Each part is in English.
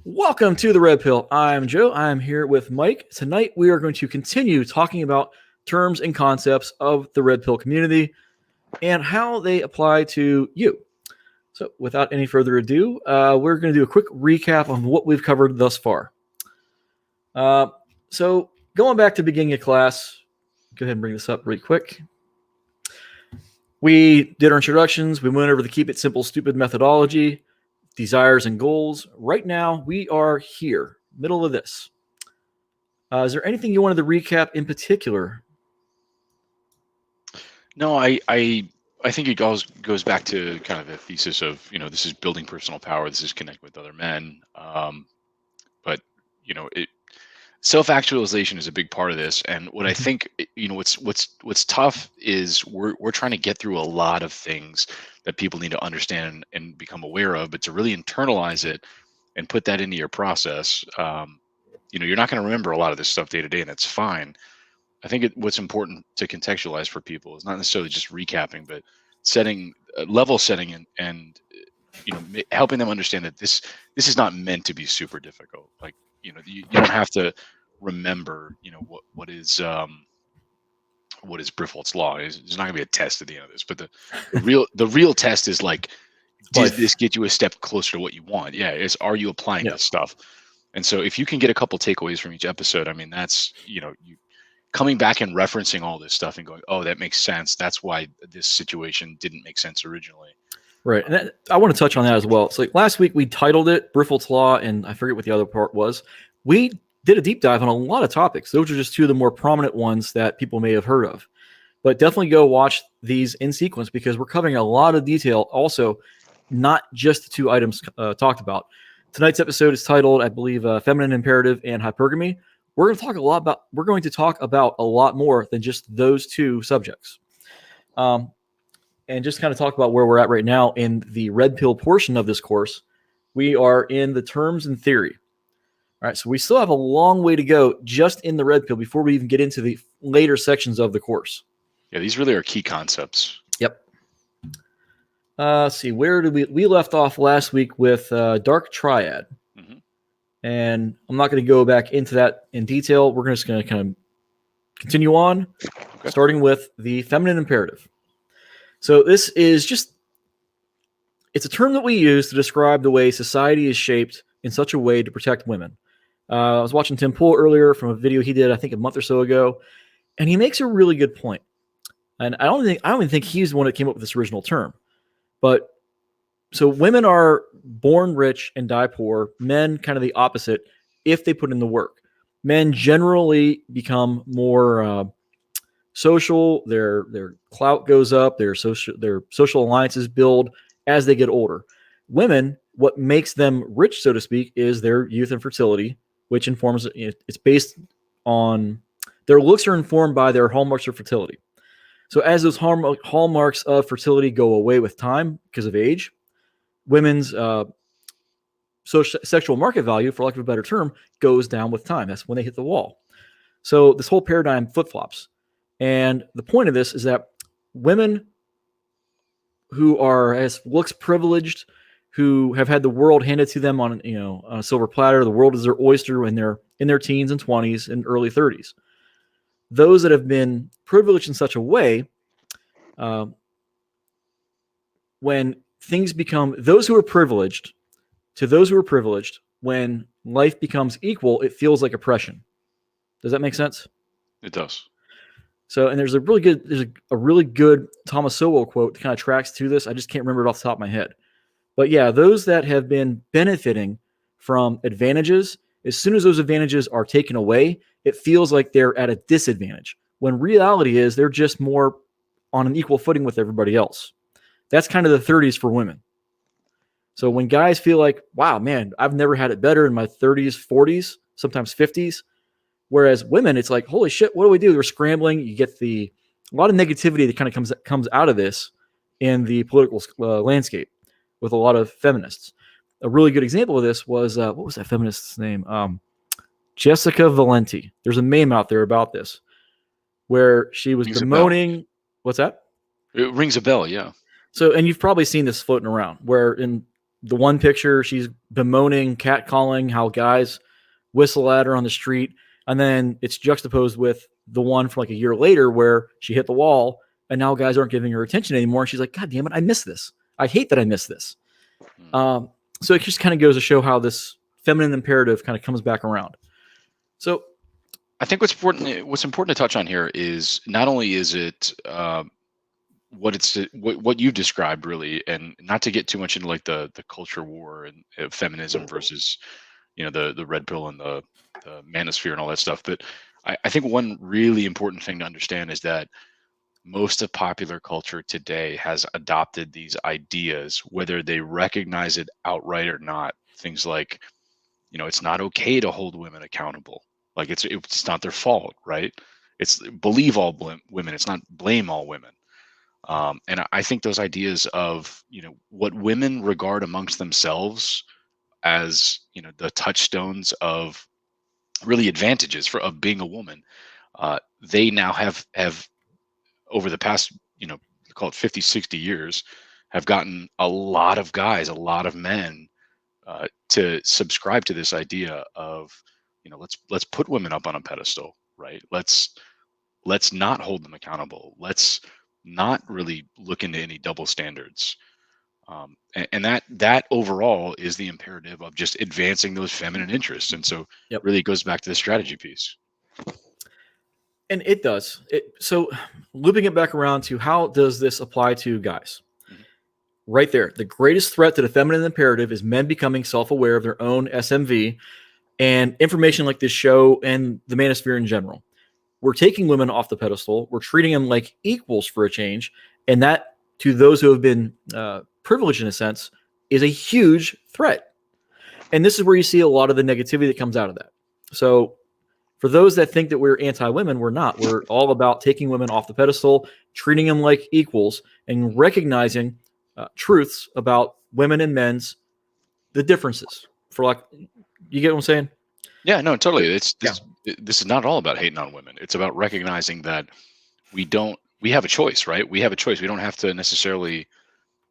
Welcome to the Red Pill. I'm Joe. I'm here with Mike. Tonight we are going to continue talking about terms and concepts of the Red Pill community and how they apply to you. So, without any further ado, we're going to do a quick recap of what we've covered thus far. So, going back to beginning of class, go ahead and bring this up really quick. We did our introductions. We went over the keep it simple, stupid methodology, desires and goals. Right now, we are here, middle of this. Is there anything you wanted to recap in particular? No, I think it goes back to kind of the thesis of, this is building personal power. This is connecting with other men. But self-actualization is a big part of this. And what I think, what's tough is we're trying to get through a lot of things that people need to understand and become aware of, but to really internalize it and put that into your process, you're not going to remember a lot of this stuff day to day, and that's fine. I think what's important to contextualize for people is not necessarily just recapping, but level setting and helping them understand that this is not meant to be super difficult. Like, you don't have to remember, what is Briffault's law. There's not gonna be a test at the end of this, but the real test is like, does this get you a step closer to what you want? Yeah, are you applying this stuff? And so if you can get a couple takeaways from each episode, I mean, that's you coming back and referencing all this stuff and going, oh, that makes sense. That's why this situation didn't make sense originally. Right. And I want to touch on that as well. So like last week we titled it Briffault's Law, and I forget what the other part was. We did a deep dive on a lot of topics. Those are just two of the more prominent ones that people may have heard of. But definitely go watch these in sequence because we're covering a lot of detail. Also, not just the two items talked about. Tonight's episode is titled, I believe, Feminine Imperative and Hypergamy. We're going to talk about a lot more than just those two subjects. And just kind of talk about where we're at right now in the red pill portion of this course. We are in the terms and theory. All right, so we still have a long way to go just in the red pill before we even get into the later sections of the course. Yeah, these really are key concepts. Yep. Let's see, where did we left off last week with Dark Triad. Mm-hmm. And I'm not going to go back into that in detail. We're just going to kind of continue on, starting with the feminine imperative. So this is it's a term that we use to describe the way society is shaped in such a way to protect women. I was watching Tim Pool earlier from a video he did, I think a month or so ago, and he makes a really good point. And I don't even think he's the one that came up with this original term. But so women are born rich and die poor. Men kind of the opposite if they put in the work. Men generally become more social. Their clout goes up. Their social alliances build as they get older. Women, what makes them rich, so to speak, is their youth and fertility, which informs it's based on their looks are informed by their hallmarks of fertility. So as those hallmarks of fertility go away with time because of age, women's sexual market value, for lack of a better term, goes down with time. That's when they hit the wall. So this whole paradigm flip-flops. And the point of this is that women who are as looks privileged, who have had the world handed to them on a silver platter, the world is their oyster when they're in their teens and 20s and early 30s. Those that have been privileged in such a way, when things become those who are privileged to those who are privileged, when life becomes equal, it feels like oppression. Does that make sense? It does. So, and there's a really good Thomas Sowell quote that kind of tracks to this. I just can't remember it off the top of my head. But yeah, those that have been benefiting from advantages, as soon as those advantages are taken away, it feels like they're at a disadvantage. When reality is they're just more on an equal footing with everybody else. That's kind of the 30s for women. So when guys feel like, wow, man, I've never had it better in my 30s, 40s, sometimes 50s. Whereas women, it's like, holy shit, what do we do? We're scrambling. You get a lot of negativity that kind of comes out of this in the political landscape with a lot of feminists. A really good example of this was, what was that feminist's name? Jessica Valenti. There's a meme out there about this where she was bemoaning. What's that? It rings a bell, yeah. So, and you've probably seen this floating around where in the one picture, she's bemoaning, catcalling how guys whistle at her on the street. And then it's juxtaposed with the one from like a year later where she hit the wall and now guys aren't giving her attention anymore. And she's like, God damn it, I miss this. I hate that I miss this. So it just kind of goes to show how this feminine imperative kind of comes back around. So I think what's important to touch on here is not only is it what you've described really, and not to get too much into like the culture war and feminism versus the red pill and the manosphere and all that stuff, but I think one really important thing to understand is that most of popular culture today has adopted these ideas, whether they recognize it outright or not. Things like, it's not okay to hold women accountable. Like it's not their fault, right? It's believe all women. It's not blame all women. And I think those ideas of, what women regard amongst themselves as, the touchstones of really advantages of being a woman, they now have over the past, call it 50, 60 years, have gotten a lot of guys, a lot of men to subscribe to this idea of, let's put women up on a pedestal, right? Let's not hold them accountable. Let's not really look into any double standards. And that overall is the imperative of just advancing those feminine interests. And so Yep. really it goes back to the strategy piece. And it does. So looping it back around to how does this apply to guys? Mhm. Right there. The greatest threat to the feminine imperative is men becoming self-aware of their own SMV and information like this show and the manosphere in general. We're taking women off the pedestal. We're treating them like equals for a change. And that, to those who have been privileged in a sense, is a huge threat. And this is where you see a lot of the negativity that comes out of that. So for those that think that we're anti-women, we're not. We're all about taking women off the pedestal, treating them like equals, and recognizing truths about women and men's, the differences. For like, you get what I'm saying? Yeah, no, totally. This is not all about hating on women. It's about recognizing that we have a choice, right? We have a choice. We don't have to necessarily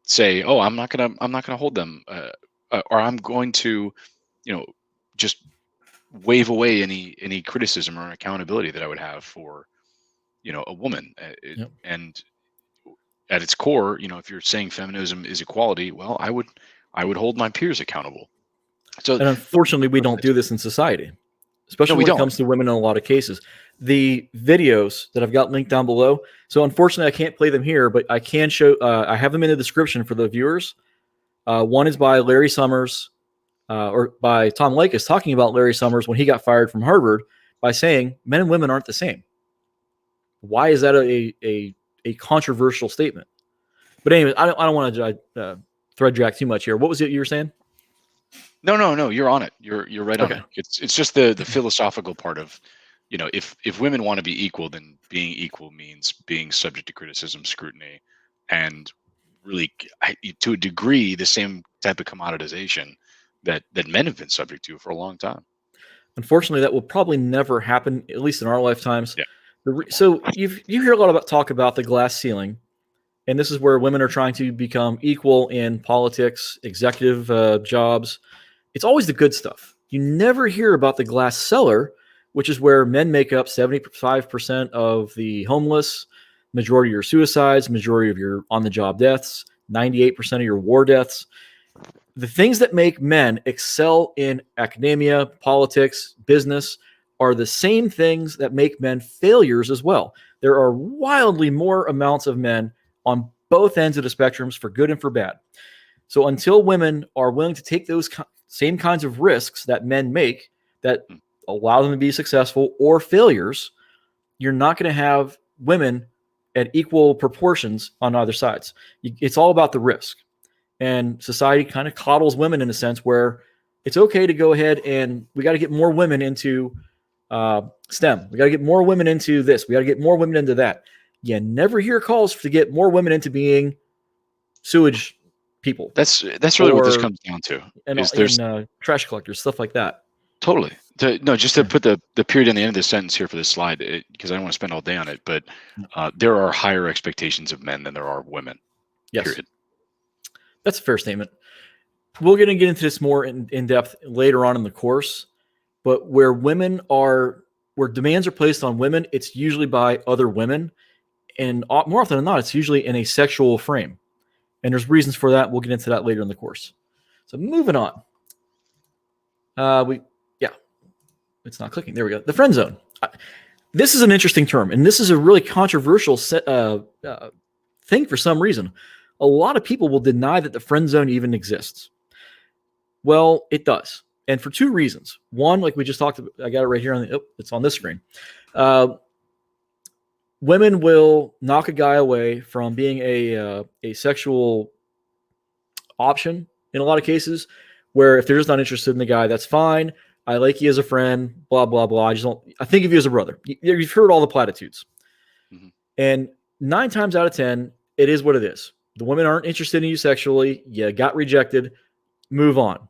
say, oh, I'm not gonna hold them, or I'm going to, just wave away any criticism or accountability that I would have for, a woman. Yep. And at its core, if you're saying feminism is equality, well, I would hold my peers accountable. So, and unfortunately, we don't do this in society, especially when it comes to women in a lot of cases. The videos that I've got linked down below. So unfortunately, I can't play them here, but I can show. I have them in the description for the viewers. One is by Larry Summers, or by Tom Lakis, talking about Larry Summers when he got fired from Harvard by saying men and women aren't the same. Why is that a controversial statement? But anyway, I don't want to thread jack too much here. What was it you were saying? No, you're on it. You're right on it. It's just the philosophical part of, if women want to be equal, then being equal means being subject to criticism, scrutiny, and really, to a degree, the same type of commoditization that men have been subject to for a long time. Unfortunately, that will probably never happen, at least in our lifetimes. Yeah. So you hear a lot about talk about the glass ceiling, and this is where women are trying to become equal in politics, executive jobs. It's always the good stuff. You never hear about the glass cellar, which is where men make up 75% of the homeless, majority of your suicides, majority of your on-the-job deaths, 98% of your war deaths. The things that make men excel in academia, politics, business are the same things that make men failures as well. There are wildly more amounts of men on both ends of the spectrums for good and for bad. So until women are willing to take those same kinds of risks that men make that allow them to be successful or failures, you're not going to have women at equal proportions on either sides. It's all about the risk. And society kind of coddles women in a sense where it's okay to go ahead and we got to get more women into STEM. We got to get more women into this. We got to get more women into that. You never hear calls to get more women into being sewage people. That's really what this comes down to. And trash collectors, stuff like that. Totally. Just to put the period on the end of the sentence here for this slide, because I don't want to spend all day on it, but there are higher expectations of men than there are women. Yes. Period. That's a fair statement. we're going to get into this more in depth later on in the course, but where demands are placed on women, it's usually by other women. And more often than not, it's usually in a sexual frame. And there's reasons for that. We'll get into that later in the course. So moving on. It's not clicking. There we go. The friend zone. This is an interesting term, and this is a really controversial thing for some reason. A lot of people will deny that the friend zone even exists. Well, it does. And for two reasons. One, like we just talked about, I got it right here it's on this screen. Women will knock a guy away from being a sexual option in a lot of cases, where if they're just not interested in the guy, that's fine. I like you as a friend, blah, blah, blah. I think of you as a brother. You've heard all the platitudes. Mm-hmm. And 9 times out of 10, it is what it is. The women aren't interested in you sexually. You got rejected. Move on.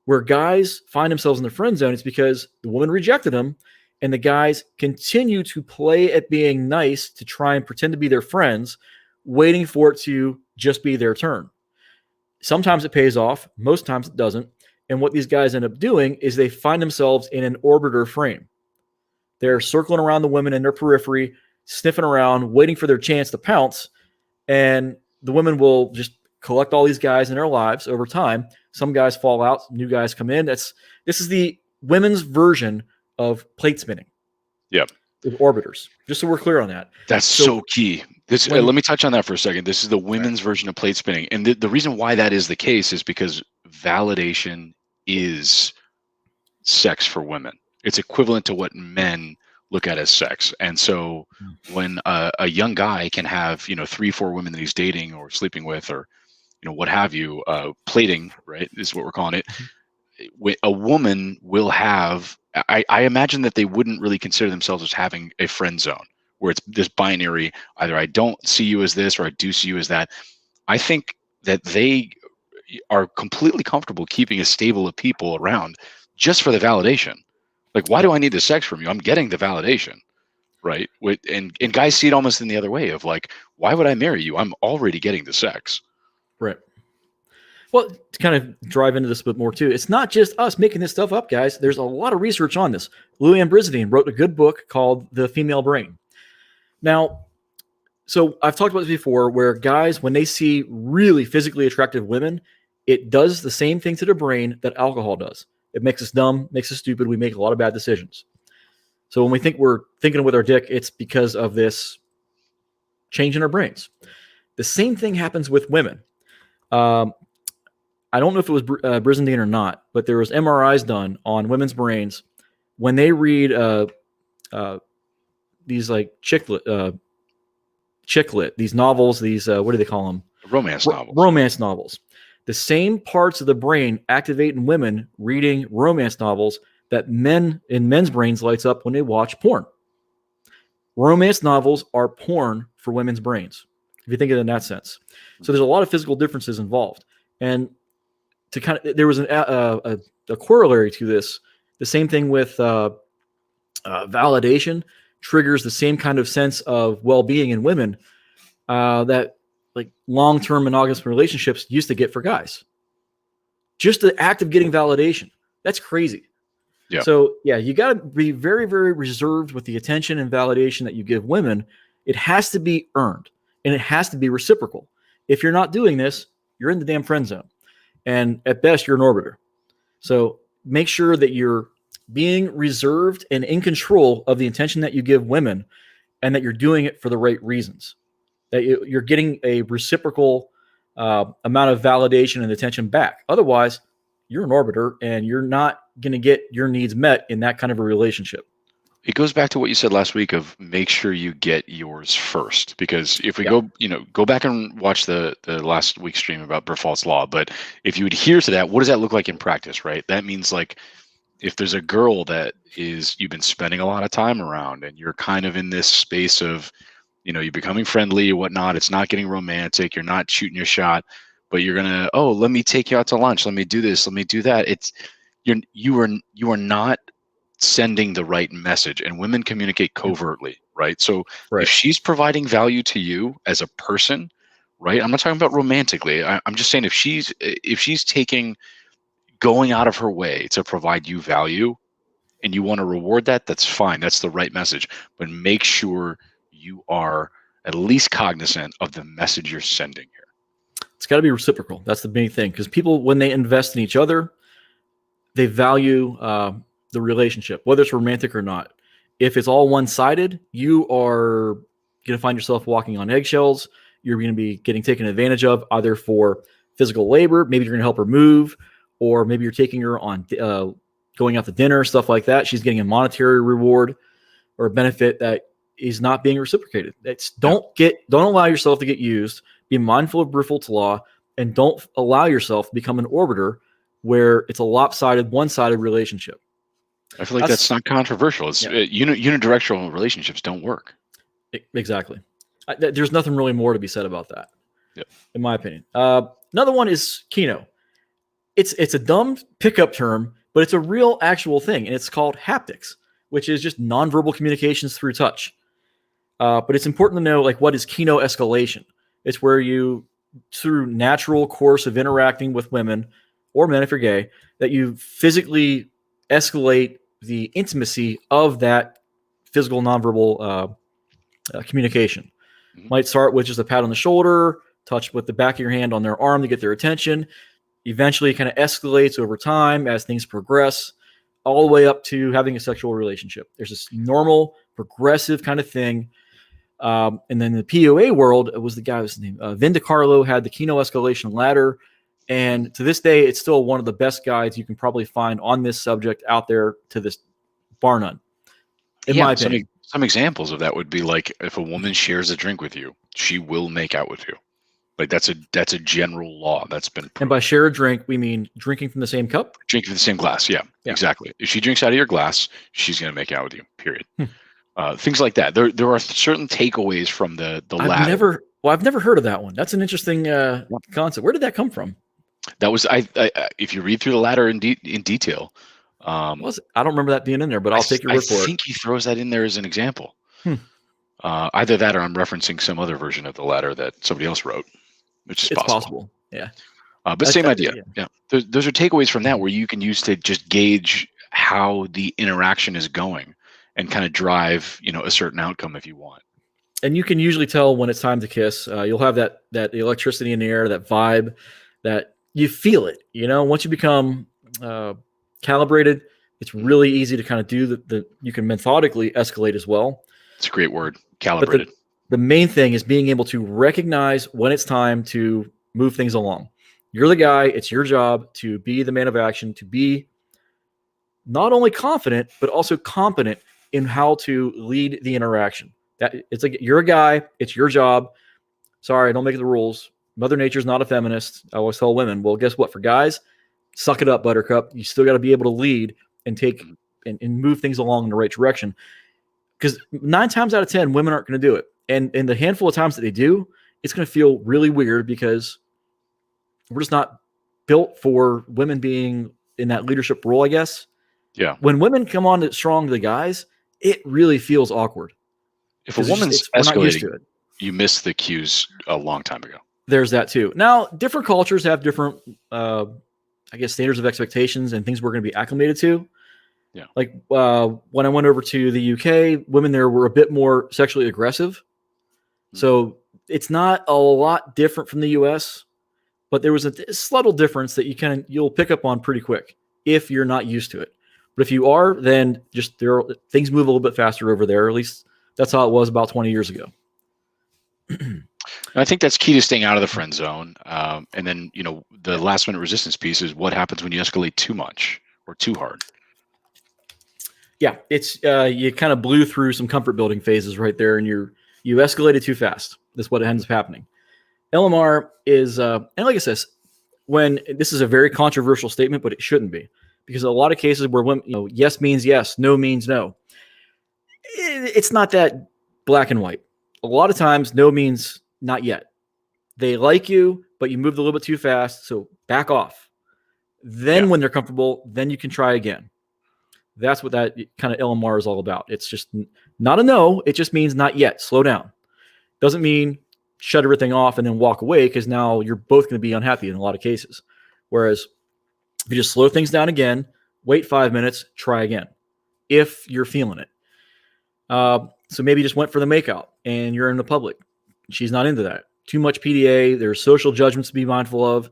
Where guys find themselves in the friend zone, it's because the woman rejected them, and the guys continue to play at being nice to try and pretend to be their friends, waiting for it to just be their turn. Sometimes it pays off. Most times it doesn't. And what these guys end up doing is they find themselves in an orbiter frame. They're circling around the women in their periphery, sniffing around, waiting for their chance to pounce. And the women will just collect all these guys in their lives over time. Some guys fall out, new guys come in. This is the women's version of plate spinning. Yep. With orbiters. Just so we're clear on that. That's so key. Let me touch on that for a second. This is the women's version of plate spinning. And the reason why that is the case is because validation is sex for women. It's equivalent to what men look at as sex. And so when a young guy can have, 3-4 women that he's dating or sleeping with, or, what have you, plating, right, is what we're calling it. A woman will have, I imagine that they wouldn't really consider themselves as having a friend zone where it's this binary, either I don't see you as this or I do see you as that. I think that they are completely comfortable keeping a stable of people around just for the validation. Like, why do I need the sex from you? I'm getting the validation, right? And guys see it almost in the other way of like, why would I marry you? I'm already getting the sex. Right. Well, to kind of drive into this a bit more too, it's not just us making this stuff up, guys. There's a lot of research on this. Louis Brizendine wrote a good book called The Female Brain. Now, so I've talked about this before, where guys, when they see really physically attractive women, it does the same thing to the brain that alcohol does. It makes us dumb, makes us stupid. We make a lot of bad decisions. So when we think we're thinking with our dick, it's because of this change in our brains. The same thing happens with women. I don't know if it was Brizendine or not, but there was MRIs done on women's brains when they read these like chick lit, these novels, these what do they call them? Romance novels. Romance novels. The same parts of the brain activate in women reading romance novels that men's brains lights up when they watch porn. Romance novels are porn for women's brains, if you think of it in that sense. So there's a lot of physical differences involved. And there was a corollary to this. The same thing with validation triggers the same kind of sense of well-being in women that like long-term monogamous relationships used to get for guys. Just the act of getting validation. That's crazy. Yeah. So yeah, you got to be very, very reserved with the attention and validation that you give women. It has to be earned, and it has to be reciprocal. If you're not doing this, you're in the damn friend zone. And at best, you're an orbiter. So make sure that you're being reserved and in control of the attention that you give women, and that you're doing it for the right reasons. That you're getting a reciprocal amount of validation and attention back. Otherwise, you're an orbiter, and you're not going to get your needs met in that kind of a relationship. It goes back to what you said last week of make sure you get yours first, because if we go back and watch the last week's stream about Berfalt's law, but if you adhere to that, what does that look like in practice, right? That means like if there's a girl that you've been spending a lot of time around and you're kind of in this space of, you're becoming friendly or whatnot, it's not getting romantic, you're not shooting your shot, but you're gonna, let me take you out to lunch, let me do this, let me do that. You are not sending the right message, and women communicate covertly, right? So if she's providing value to you as a person, right? I'm not talking about romantically. I'm just saying if she's going out of her way to provide you value and you want to reward that, that's fine. That's the right message. But make sure you are at least cognizant of the message you're sending here. It's got to be reciprocal. That's the main thing. Because people, when they invest in each other, they value the relationship, whether it's romantic or not. If it's all one-sided, you are going to find yourself walking on eggshells. You're going to be getting taken advantage of, either for physical labor. Maybe you're going to help her move, or maybe you're taking her on going out to dinner, stuff like that. She's getting a monetary reward or a benefit that is not being reciprocated. Don't allow yourself to get used. Be mindful of Bruford's law, and don't allow yourself to become an orbiter where it's a lopsided, one-sided relationship. I feel like that's not controversial. It's unidirectional relationships don't work. Exactly. There's nothing really more to be said about that, in my opinion. Another one is Kino. It's a dumb pickup term, but it's a real actual thing, and it's called haptics, which is just nonverbal communications through touch. But it's important to know, like, what is Kino escalation? It's where you, through natural course of interacting with women or men if you're gay, that you physically escalate the intimacy of that physical nonverbal communication. Mm-hmm. Might start with just a pat on the shoulder, touch with the back of your hand on their arm to get their attention. Eventually, it kind of escalates over time as things progress, all the way up to having a sexual relationship. There's this normal, progressive kind of thing. And then in the POA world, it was the guy whose name, Vin DiCarlo, had the Kino escalation ladder. And to this day, it's still one of the best guides you can probably find on this subject out there, to this bar none. In my opinion. Some examples of that would be like, if a woman shares a drink with you, she will make out with you. Like that's a general law that's been proven. And by share a drink, we mean drinking from the same cup? Drinking from the same glass, yeah, exactly. If she drinks out of your glass, she's going to make out with you, period. Things like that. There are certain takeaways from the ladder. I've never heard of that one. That's an interesting concept. Where did that come from? That was if you read through the ladder in detail. I don't remember that being in there, but I'll take your word for it. I think he throws that in there as an example. Either that, or I'm referencing some other version of the ladder that somebody else wrote, which is possible. Yeah. But same idea. Yeah. Those are takeaways from that where you can use to just gauge how the interaction is going and kind of drive, a certain outcome if you want. And you can usually tell when it's time to kiss. You'll have that electricity in the air, that vibe, that you feel it. Once you become calibrated, it's really easy to kind of do you can methodically escalate as well. It's a great word, calibrated. But the main thing is being able to recognize when it's time to move things along. You're the guy. It's your job to be the man of action, to be not only confident, but also competent in how to lead the interaction. That it's like, you're a guy. It's your job. Sorry, don't make the rules. Mother Nature's not a feminist. I always tell women, well, guess what? For guys, suck it up, buttercup. You still got to be able to lead and take and move things along in the right direction. Because 9 times out of 10, women aren't going to do it. And in the handful of times that they do, it's going to feel really weird because we're just not built for women being in that leadership role, I guess. Yeah. When women come on strong to the guys, it really feels awkward. If a woman's escalating, you missed the cues a long time ago. There's that too. Now, different cultures have different, standards of expectations and things we're going to be acclimated to. Yeah. Like when I went over to the UK, women there were a bit more sexually aggressive. Mm-hmm. So it's not a lot different from the US, but there was a subtle difference that you'll pick up on pretty quick if you're not used to it. But if you are, then things move a little bit faster over there. At least that's how it was about 20 years ago. I think that's key to staying out of the friend zone. And then, the last minute resistance piece is what happens when you escalate too much or too hard. Yeah, it's you kind of blew through some comfort building phases right there, and you escalated too fast. That's what ends up happening. LMR is, and like I said, when this is a very controversial statement, but it shouldn't be, because a lot of cases where women, yes means yes, no means no. It's not that black and white. A lot of times, no means not yet. They like you, but you moved a little bit too fast, so back off. Then when they're comfortable, then you can try again. That's what that kind of LMR is all about. It's just not a no. It just means not yet. Slow down. Doesn't mean shut everything off and then walk away, because now you're both going to be unhappy in a lot of cases. Whereas if you just slow things down again, wait 5 minutes, try again if you're feeling it. So maybe you just went for the makeout and you're in the public. She's not into that. Too much PDA. There's social judgments to be mindful of.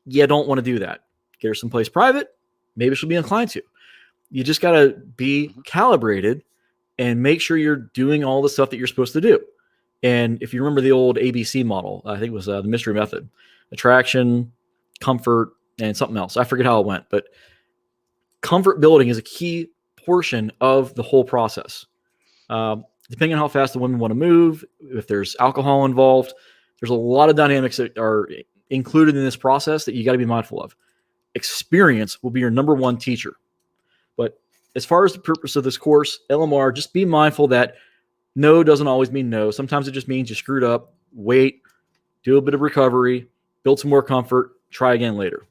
You don't want to do that. Get her someplace private. Maybe she'll be inclined to. You just got to be calibrated and make sure you're doing all the stuff that you're supposed to do. And if you remember the old ABC model, I think it was the mystery method: attraction, comfort, and something else. I forget how it went, but comfort building is a key portion of the whole process. Depending on how fast the women want to move, if there's alcohol involved, there's a lot of dynamics that are included in this process that you got to be mindful of. Experience will be your number one teacher. But as far as the purpose of this course, LMR, just be mindful that no doesn't always mean no. Sometimes it just means you screwed up, wait, do a bit of recovery, build some more comfort, try again later.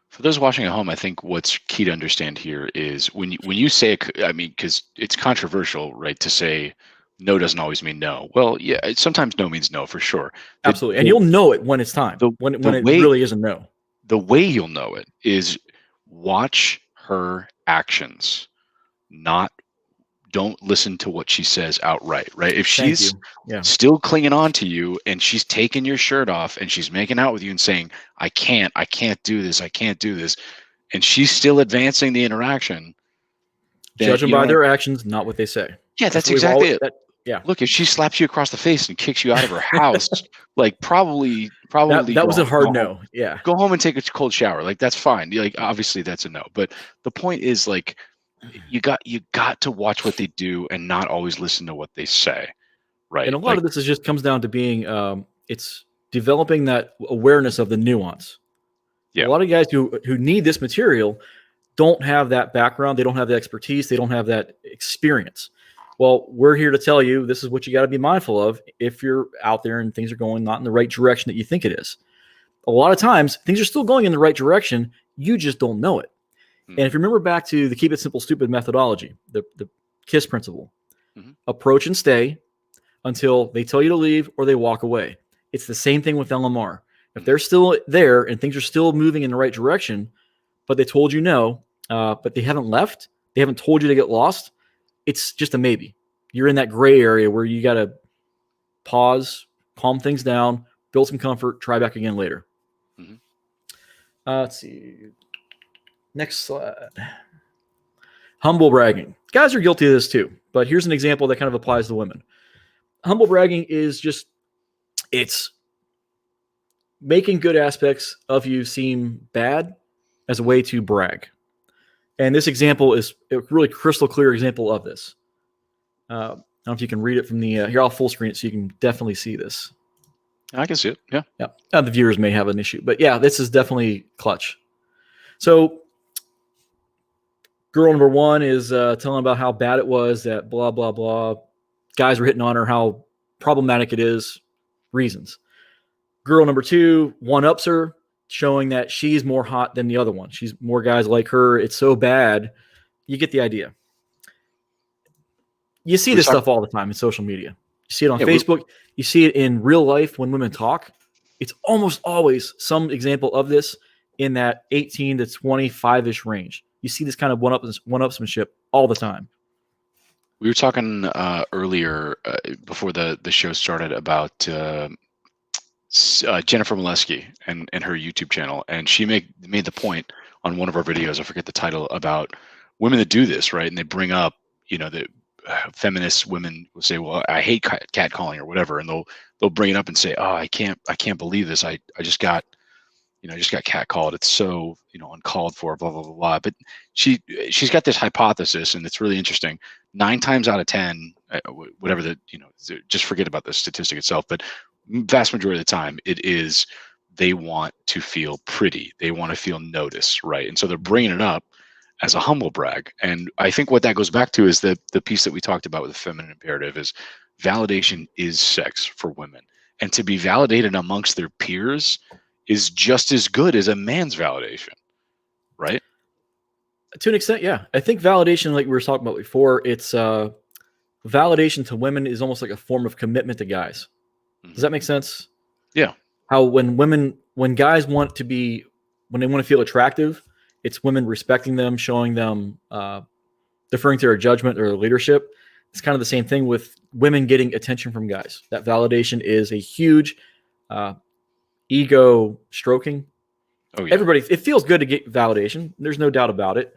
For those watching at home, I think what's key to understand here is when you say, I mean, because it's controversial, right, to say no doesn't always mean no. Well, yeah, sometimes no means no for sure. Absolutely. And you'll know it when it's time, when it really is a no. The way you'll know it is watch her actions, don't listen to what she says outright, right? If she's still clinging on to you and she's taking your shirt off and she's making out with you and saying, I can't do this, and she's still advancing the interaction. Judge them by their actions, not what they say. Yeah, that's exactly it. Look, if she slaps you across the face and kicks you out of her house, like probably that was a hard no. Yeah. Go home and take a cold shower. Like, that's fine. Like, obviously that's a no. But the point is, like, you got to watch what they do and not always listen to what they say. Right. And a lot of this just comes down to being it's developing that awareness of the nuance. Yeah. A lot of guys who need this material don't have that background, they don't have the expertise, they don't have that experience. Well, we're here to tell you this is what you got to be mindful of if you're out there and things are going not in the right direction that you think it is. A lot of times, things are still going in the right direction, you just don't know it. And if you remember back to the Keep It Simple, Stupid methodology, the KISS principle, approach and stay until they tell you to leave or they walk away. It's the same thing with LMR. If they're still there and things are still moving in the right direction, but they told you no, but they haven't left, they haven't told you to get lost, it's just a maybe. You're in that gray area where you got to pause, calm things down, build some comfort, try back again later. Let's see. Next slide. Humble bragging. Guys are guilty of this too, but here's an example that kind of applies to women. Humble bragging is it's making good aspects of you seem bad as a way to brag. And this example is a really crystal clear example of this. I don't know if you can read it from the, here, I'll full screen it so you can definitely see this. I can see it, yeah. Yeah. The viewers may have an issue, but yeah, this is definitely clutch. So girl number one is telling about how bad it was, that blah, blah, blah. Guys were hitting on her, how problematic it is, reasons. Girl number two one-ups her, showing that she's more hot than the other one. She's more guys like her. It's so bad. You get the idea. You see this stuff all the time in social media. You see it on Facebook. You see it in real life when women talk. It's almost always some example of this in that 18 to 25-ish range. You see this kind of one-upsmanship all the time. We were talking earlier before the show started about Jennifer Molesky and her YouTube channel, and she made the point on one of our videos, I forget the title, about women that do this, right? And they bring up, the feminist women will say, well, I hate catcalling or whatever, and they'll bring it up and say, oh, I can't believe this. I just got catcalled. It's so uncalled for, blah blah blah blah. But she's got this hypothesis, and it's really interesting. 9 times out of 10, whatever just forget about the statistic itself, but vast majority of the time, it is they want to feel pretty. They want to feel noticed, right? And so they're bringing it up as a humble brag. And I think what that goes back to is the piece that we talked about with the feminine imperative is validation is sex for women. And to be validated amongst their peers is just as good as a man's validation, right? To an extent, yeah. I think validation, like we were talking about before, it's validation to women is almost like a form of commitment to guys. Does that make sense? Yeah. How when guys want to be, when they want to feel attractive, it's women respecting them, showing them, deferring to their judgment or their leadership. It's kind of the same thing with women getting attention from guys. That validation is a huge ego stroking. Oh, yeah. Everybody, it feels good to get validation. There's no doubt about it.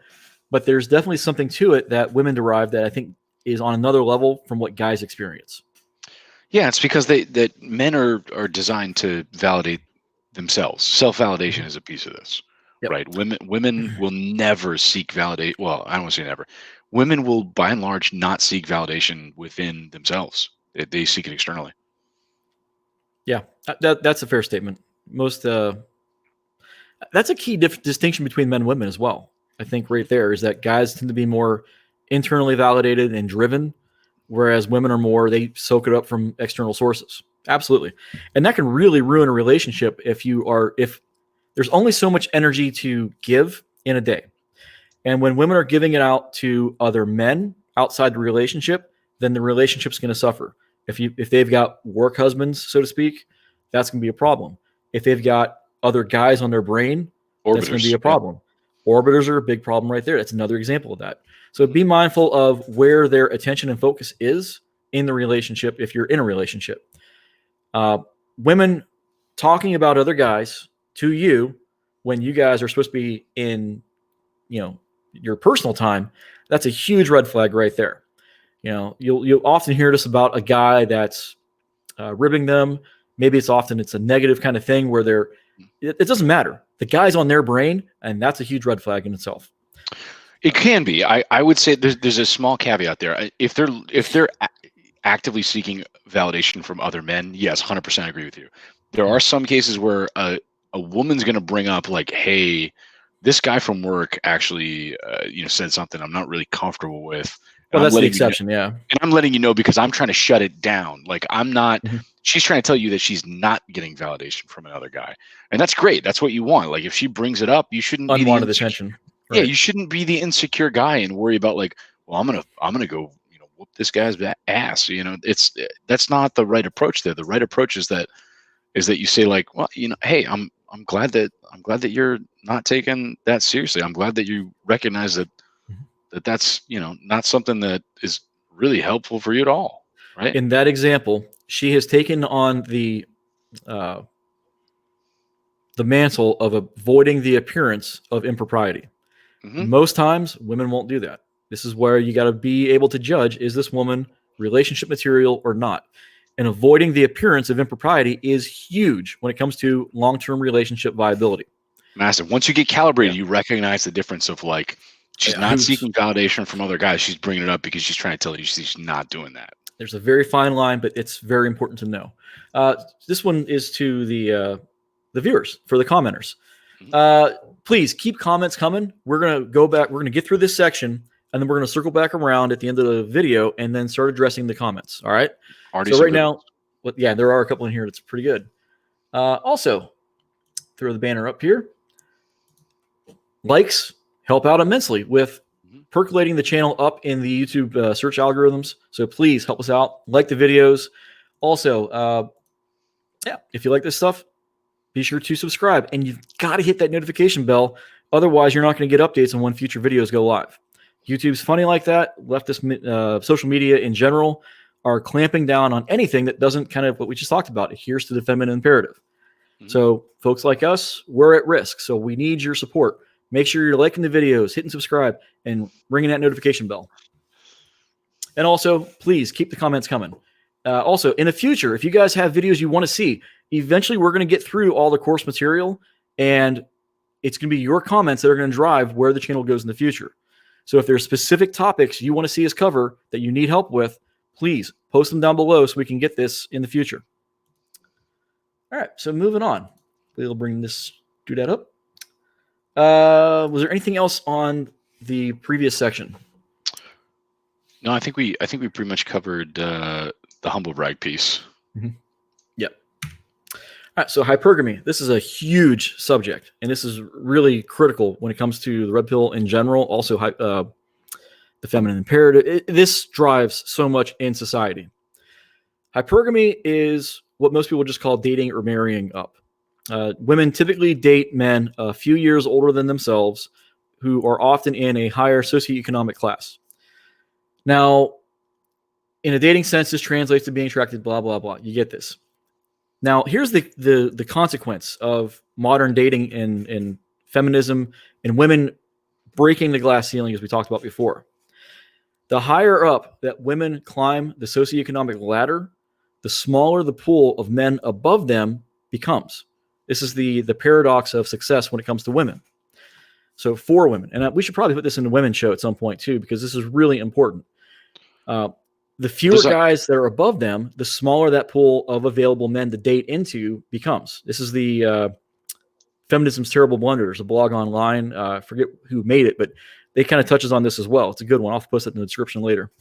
But there's definitely something to it that women derive that I think is on another level from what guys experience. Yeah, it's because that men are designed to validate themselves. Self-validation is a piece of this, Yep. right? Women will never seek validate. Well, I don't want to say never. Women will, by and large, not seek validation within themselves. They seek it externally. Yeah, that's a fair statement. Most that's a key distinction between men and women as well. I think right there is that guys tend to be more internally validated and driven, whereas women are more, they soak it up from external sources. Absolutely. And that can really ruin a relationship if there's only so much energy to give in a day. And when women are giving it out to other men outside the relationship, then the relationship's going to suffer. If they've got work husbands, so to speak, that's going to be a problem. If they've got other guys on their brain, that's going to be a problem. Yeah. Orbiters are a big problem right there. That's another example of that. So be mindful of where their attention and focus is in the relationship if you're in a relationship. Women talking about other guys to you when you guys are supposed to be in, your personal time, that's a huge red flag right there. You'll often hear this about a guy that's ribbing them. Maybe it's a negative kind of thing where it doesn't matter. The guy's on their brain, and that's a huge red flag in itself. It can be. I would say there's a small caveat there. If they're actively seeking validation from other men, yes, 100% agree with you. There are some cases where a woman's going to bring up like, hey, this guy from work actually said something I'm not really comfortable with. Well, that's the exception, yeah. And I'm letting you know because I'm trying to shut it down. Like I'm not. Mm-hmm. She's trying to tell you that she's not getting validation from another guy, and that's great. That's what you want. Like if she brings it up, you shouldn't be unwanted attention. Right. Yeah, you shouldn't be the insecure guy and worry about like, well, I'm gonna go, whoop this guy's ass. That's not the right approach there. The right approach is that you say like, well, hey, I'm glad that you're not taking that seriously. I'm glad that you recognize that's not something that is really helpful for you at all. Right. In that example, she has taken on the mantle of avoiding the appearance of impropriety. Mm-hmm. Most times, women won't do that. This is where you got to be able to judge, is this woman relationship material or not? And avoiding the appearance of impropriety is huge when it comes to long-term relationship viability. Massive. Once you get calibrated, you recognize the difference of like, she's not seeking validation from other guys. She's bringing it up because she's trying to tell you she's not doing that. There's a very fine line, but it's very important to know. This one is to the viewers, for the commenters. Please keep comments coming. We're going to go back. We're going to get through this section, and then we're going to circle back around at the end of the video and then start addressing the comments. All right? So right now, there are a couple in here that's pretty good. Also, throw the banner up here. Likes help out immensely with percolating the channel up in the YouTube search algorithms. So please help us out. Like the videos. Also, if you like this stuff, be sure to subscribe. And you've got to hit that notification bell. Otherwise, you're not going to get updates on when future videos go live. YouTube's funny like that. Leftist social media in general are clamping down on anything that doesn't kind of what we just talked about adheres to the feminine imperative. Mm-hmm. So folks like us, we're at risk. So we need your support. Make sure you're liking the videos, hitting subscribe, and ringing that notification bell. And also, please keep the comments coming. Also, in the future, if you guys have videos you want to see, eventually we're going to get through all the course material, and it's going to be your comments that are going to drive where the channel goes in the future. So if there's specific topics you want to see us cover that you need help with, please post them down below so we can get this in the future. All right, so moving on. We'll bring this doodad up. Was there anything else on the previous section? No, I think we pretty much covered the humble brag piece. Mm-hmm. Yep. All right, so hypergamy. This is a huge subject, and this is really critical when it comes to the red pill in general. Also, the feminine imperative. This drives so much in society. Hypergamy is what most people just call dating or marrying up. Women typically date men a few years older than themselves who are often in a higher socioeconomic class. Now, in a dating sense, this translates to being attracted, blah, blah, blah. You get this. Now, here's the consequence of modern dating and feminism and women breaking the glass ceiling, as we talked about before. The higher up that women climb the socioeconomic ladder, the smaller the pool of men above them becomes. This is the paradox of success when it comes to women. So for women, and we should probably put this in the women's show at some point too, because this is really important. The fewer guys that are above them, the smaller that pool of available men to date into becomes. This is the Feminism's Terrible Blunders, a blog online. I forget who made it, but they kind of touches on this as well. It's a good one. I'll post it in the description later.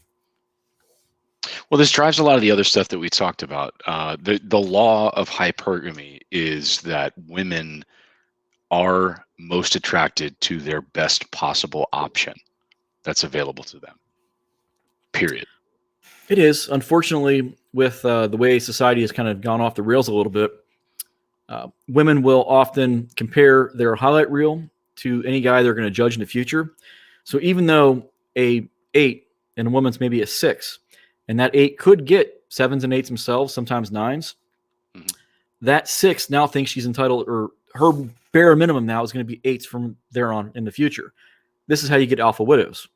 Well, this drives a lot of the other stuff that we talked about. The law of hypergamy is that women are most attracted to their best possible option that's available to them. Period. It is. Unfortunately, with the way society has kind of gone off the rails a little bit, women will often compare their highlight reel to any guy they're going to judge in the future. So even though a 8 and a woman's maybe a 6, and that 8 could get 7s and 8s themselves, sometimes 9s, that 6 now thinks she's entitled, or her bare minimum now is going to be 8s from there on in the future. This is how you get alpha widows.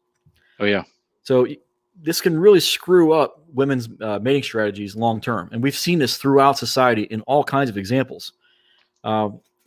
Oh, yeah. So this can really screw up women's mating strategies long term. And we've seen this throughout society in all kinds of examples.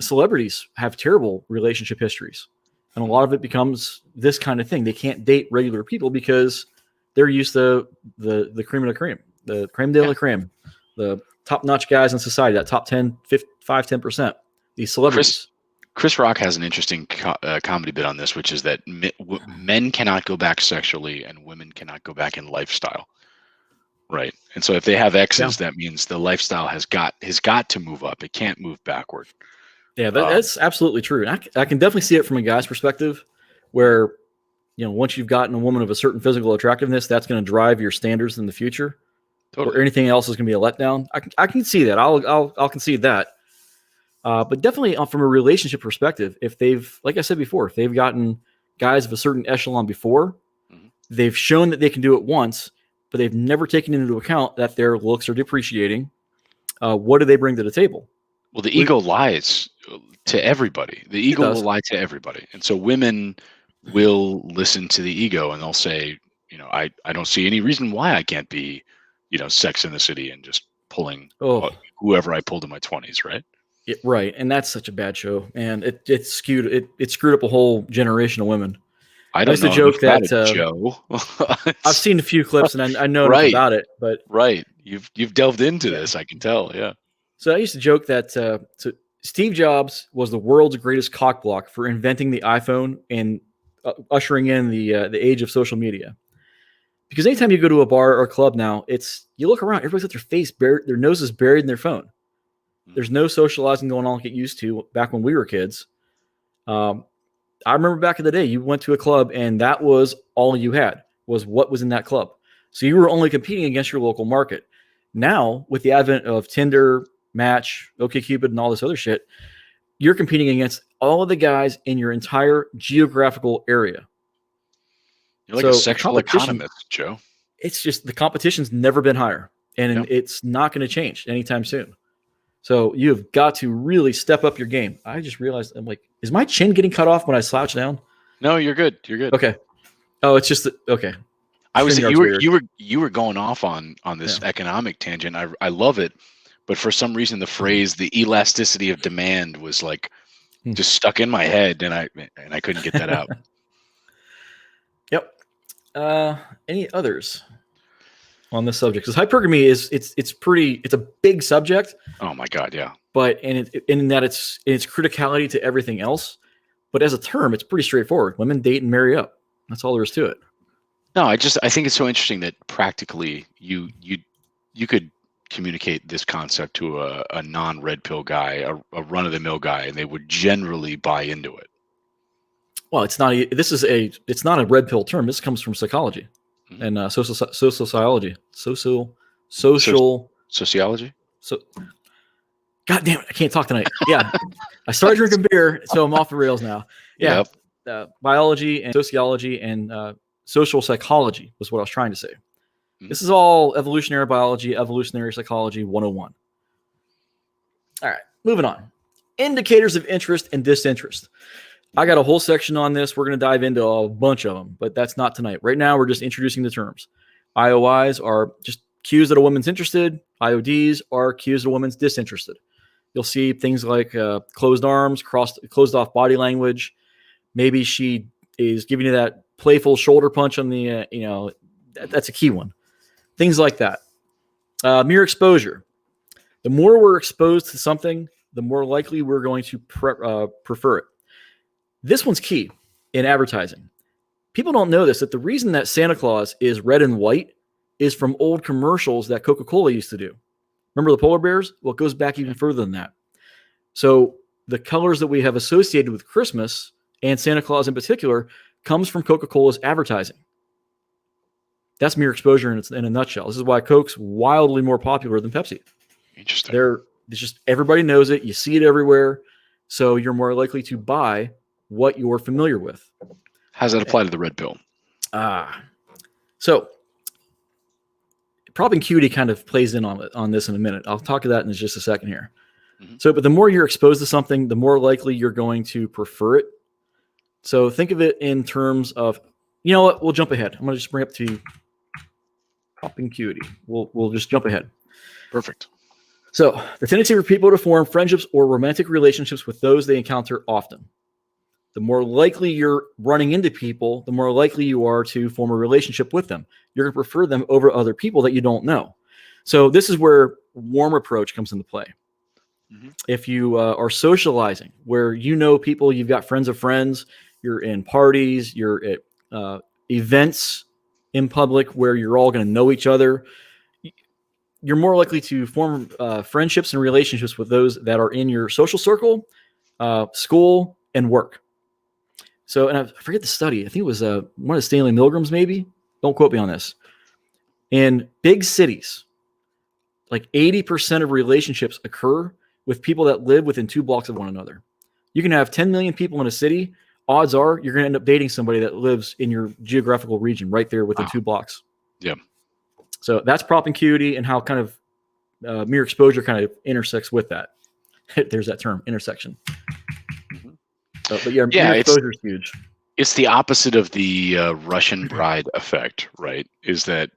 Celebrities have terrible relationship histories. And a lot of it becomes this kind of thing. They can't date regular people because they're used to the cream of the cream, the creme de la creme, the top-notch guys in society, that top 10, 5-10%, these celebrities. Chris Rock has an interesting comedy bit on this, which is that men cannot go back sexually and women cannot go back in lifestyle. Right. And so if they have exes, that means the lifestyle has got to move up. It can't move backward. Yeah, that's absolutely true. And I can definitely see it from a guy's perspective where, once you've gotten a woman of a certain physical attractiveness, that's going to drive your standards in the future. Totally. Or anything else is going to be a letdown. I can see that. I'll concede that. But definitely from a relationship perspective, if they've, like I said before, if they've gotten guys of a certain echelon before, they've shown that they can do it once, but they've never taken into account that their looks are depreciating. What do they bring to the table? Well, the ego lies to everybody. The ego will lie to everybody. And so women will listen to the ego and they'll say, I don't see any reason why I can't be, Sex in the City and just pulling whoever I pulled in my 20s, right? Right. And that's such a bad show. And it screwed up a whole generation of women. I don't know. Joke that Joe. I've seen a few clips and I know enough about it, but you've delved into this, I can tell. Yeah. So I used to joke that so Steve Jobs was the world's greatest cockblock for inventing the iPhone and ushering in the age of social media. Because anytime you go to a bar or a club now, you look around, everybody's got their noses buried in their phone. There's no socializing going on like it used to back when we were kids. I remember back in the day, you went to a club and that was all you had, was what was in that club. So you were only competing against your local market. Now, with the advent of Tinder, Match, OkCupid, and all this other shit, you're competing against all of the guys in your entire geographical area. You're like a sexual economist, Joe. It's just the competition's never been higher, and it's not going to change anytime soon. So you've got to really step up your game. I just realized, I'm like, is my chin getting cut off when I slouch down? No, you're good. You're good. Okay. Oh, it's just okay. You were going off on this economic tangent. I love it, but for some reason the phrase "the elasticity of demand" was like just stuck in my head, and I couldn't get that out. Yep. Any others on this subject? Because hypergamy it's a big subject. Oh my God, yeah. But in that it's criticality to everything else. But as a term, it's pretty straightforward. Women date and marry up. That's all there is to it. No, I think it's so interesting that practically you could communicate this concept to a non-red pill guy, a run-of-the-mill guy, and they would generally buy into it. Well, it's not a red pill term. This comes from psychology and social sociology, social sociology. So, God damn it, I can't talk tonight. Yeah, I started drinking beer, so I'm off the rails now. Yeah, biology and sociology and social psychology was what I was trying to say. This is all evolutionary biology, evolutionary psychology 101. All right, moving on. Indicators of interest and disinterest. I got a whole section on this. We're going to dive into a bunch of them, but that's not tonight. Right now, we're just introducing the terms. IOIs are just cues that a woman's interested. IODs are cues that a woman's disinterested. You'll see things like closed arms, closed off body language. Maybe she is giving you that playful shoulder punch on the, that's a key one. Things like that. Mere exposure. The more we're exposed to something, the more likely we're going to prefer it. This one's key in advertising. People don't know this, that the reason that Santa Claus is red and white is from old commercials that Coca-Cola used to do. Remember the polar bears? Well, it goes back even further than that. So the colors that we have associated with Christmas and Santa Claus in particular comes from Coca-Cola's advertising. That's mere exposure in a nutshell. This is why Coke's wildly more popular than Pepsi. Interesting. It's just everybody knows it. You see it everywhere. So you're more likely to buy what you're familiar with. How does that apply to the red pill? So propinquity kind of plays in on this in a minute. I'll talk to that in just a second here. So, but the more you're exposed to something, the more likely you're going to prefer it. So think of it in terms of, you know what? We'll jump ahead. I'm going to just bring up to propinquity. We'll just jump ahead. Perfect. So the tendency for people to form friendships or romantic relationships with those they encounter often. The more likely you're running into people, the more likely you are to form a relationship with them. You're going to prefer them over other people that you don't know. So this is where warm approach comes into play. If you are socializing, where you know people, you've got friends of friends, you're in parties, you're at events in public where you're all going to know each other, you're more likely to form friendships and relationships with those that are in your social circle, school, and work. So, and I forget the study. I think it was one of Stanley Milgram's, maybe. Don't quote me on this. In big cities, like 80% of relationships occur with people that live within 2 blocks of one another. You can have 10 million people in a city. Odds are you're going to end up dating somebody that lives in your geographical region right there within 2 blocks. Yeah. So that's propinquity and how kind of mere exposure kind of intersects with that. There's that term, intersection. But yeah, mere exposure is huge. It's the opposite of the Russian bride effect, right? Is that,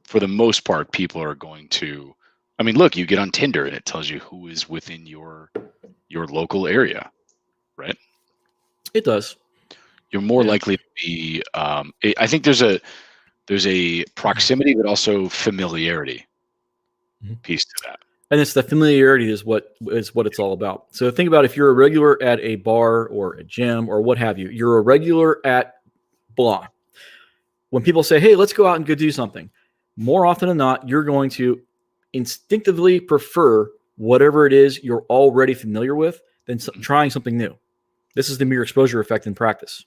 for the most part, people are going to, look, you get on Tinder and it tells you who is within your local area, right? It does. You're more likely to be, I think there's a proximity, but also familiarity piece to that. And it's the familiarity is what it's all about. So think about if you're a regular at a bar or a gym or what have you. You're a regular at blah. When people say, hey, let's go out and go do something, more often than not, you're going to instinctively prefer whatever it is you're already familiar with than trying something new. This is the mere exposure effect in practice.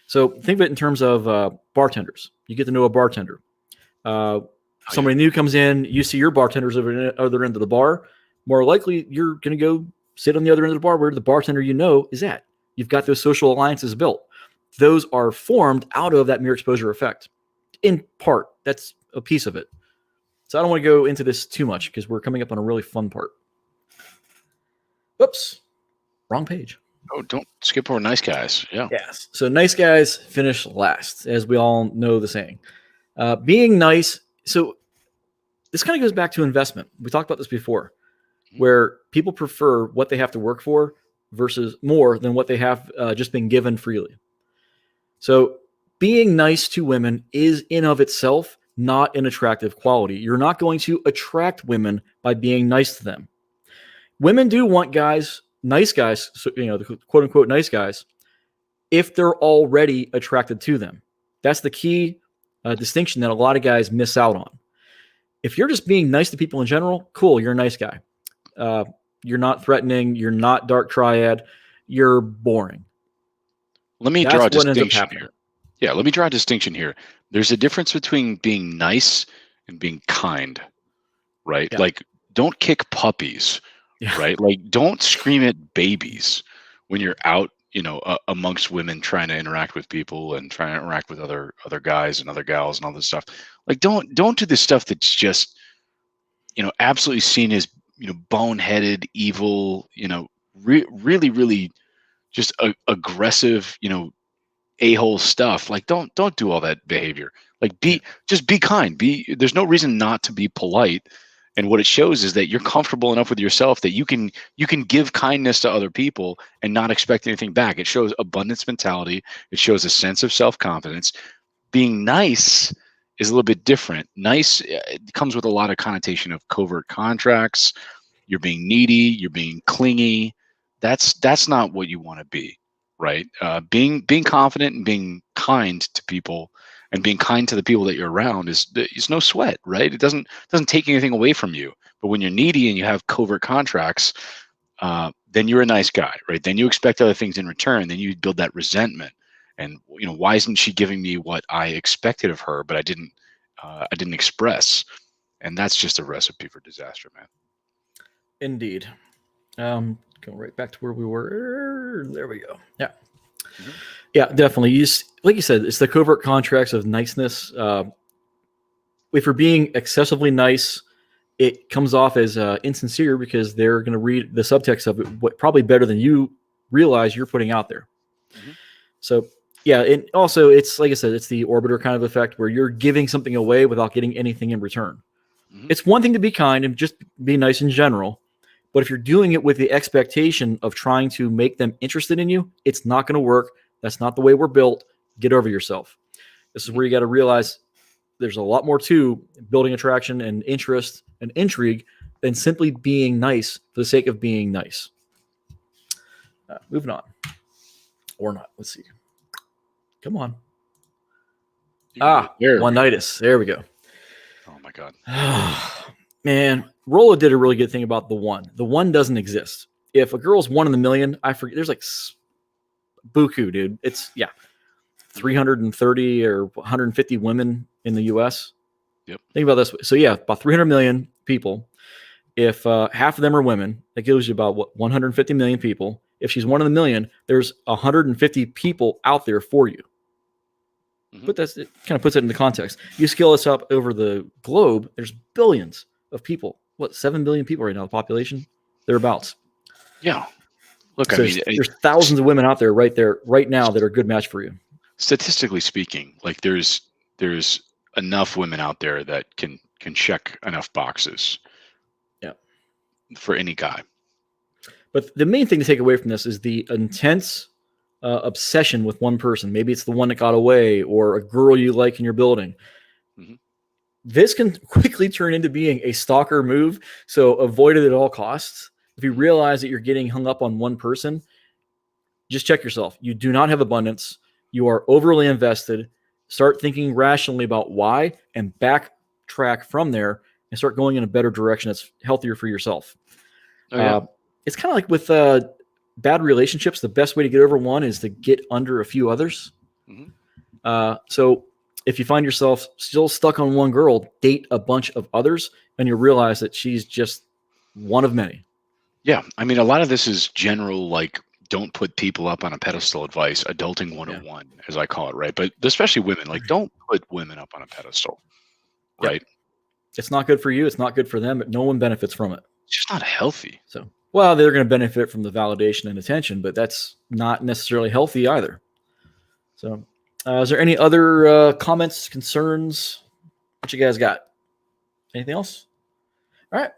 So think of it in terms of bartenders. You get to know a bartender. Somebody new comes in, you see your bartenders over the other end of the bar. More likely, you're going to go sit on the other end of the bar where the bartender you know is at. You've got those social alliances built. Those are formed out of that mere exposure effect. In part, that's a piece of it. So I don't want to go into this too much because we're coming up on a really fun part. Oops, wrong page. Oh, don't skip over nice guys. Yeah. Yes. So nice guys finish last, as we all know the saying. Being nice. So this kind of goes back to investment. We talked about this before, where people prefer what they have to work for versus more than what they have just been given freely. So being nice to women is in of itself not an attractive quality. You're not going to attract women by being nice to them. Women do want guys, nice guys, so, the quote unquote nice guys, if they're already attracted to them. That's the key distinction that a lot of guys miss out on. If you're just being nice to people in general, cool, you're a nice guy. You're not threatening. You're not dark triad. You're boring. Let me draw a distinction here. Yeah, let me draw a distinction here. There's a difference between being nice and being kind, right? Yeah. Like don't kick puppies, Yeah. right? Like, don't scream at babies when you're out, amongst women trying to interact with people and trying to interact with other guys and other gals and all this stuff. Like, don't do the stuff that's just, absolutely seen as, boneheaded, evil, really, really just aggressive, a-hole stuff. Like, don't do all that behavior. Like, just be kind. There's no reason not to be polite. And what it shows is that you're comfortable enough with yourself that you can give kindness to other people and not expect anything back. It shows abundance mentality. It shows a sense of self-confidence. Being nice is a little bit different. Nice, it comes with a lot of connotation of covert contracts. You're being needy, you're being clingy. That's not what you want to be, right? Being confident and being kind to people and being kind to the people that you're around is no sweat, right? It doesn't take anything away from you. But when you're needy and you have covert contracts, then you're a nice guy, right? Then you expect other things in return. Then you build that resentment. And why isn't she giving me what I expected of her, but I didn't express? And that's just a recipe for disaster, man. Indeed. Going right back to where we were. There we go. Yeah. Mm-hmm. Yeah, definitely. Like you said, it's the covert contracts of niceness. If you're being excessively nice, it comes off as insincere because they're going to read the subtext of it probably better than you realize you're putting out there. Mm-hmm. So, yeah, and also it's like I said, it's the orbiter kind of effect where you're giving something away without getting anything in return. Mm-hmm. It's one thing to be kind and just be nice in general. But if you're doing it with the expectation of trying to make them interested in you, it's not going to work. That's not the way we're built. Get over yourself. This is where you got to realize there's a lot more to building attraction and interest and intrigue than simply being nice for the sake of being nice. Moving on. Or not. Let's see. Come on. One-itis. There we go. Oh, my God. Man, Rollo did a really good thing about the one. The one doesn't exist. If a girl's 1 in a million, I forget. There's like buku, dude. It's 330 or 150 women in the U.S. Yep. Think about this. So about 300 million people. If half of them are women, that gives you about 150 million people. If she's 1 in a million, there's 150 people out there for you. Mm-hmm. But it kind of puts it into context. You scale this up over the globe, there's billions of people. 7 billion people right now, the population? Thereabouts. Yeah. Look, so there's thousands of women out there right now that are a good match for you. Statistically speaking, like there's enough women out there that can check enough boxes. Yeah. For any guy. But the main thing to take away from this is the intense obsession with one person. Maybe it's the one that got away or a girl you like in your building. Mm-hmm. This can quickly turn into being a stalker move, so avoid it at all costs. If you realize that you're getting hung up on one person, just check yourself. You do not have abundance. You are overly invested. Start thinking rationally about why and backtrack from there and start going in a better direction that's healthier for yourself. Oh, yeah. It's kind of like with bad relationships. The best way to get over one is to get under a few others. Mm-hmm. So if you find yourself still stuck on one girl, date a bunch of others, and you realize that she's just one of many. Yeah. I mean, a lot of this is general, like, don't put people up on a pedestal advice, adulting 101, as I call it, right? But especially women, like, don't put women up on a pedestal, right? It's not good for you. It's not good for them, but no one benefits from it. It's just not healthy. So, well, they're going to benefit from the validation and attention, but that's not necessarily healthy either. So, is there any other comments, concerns? What you guys got? Anything else? All right.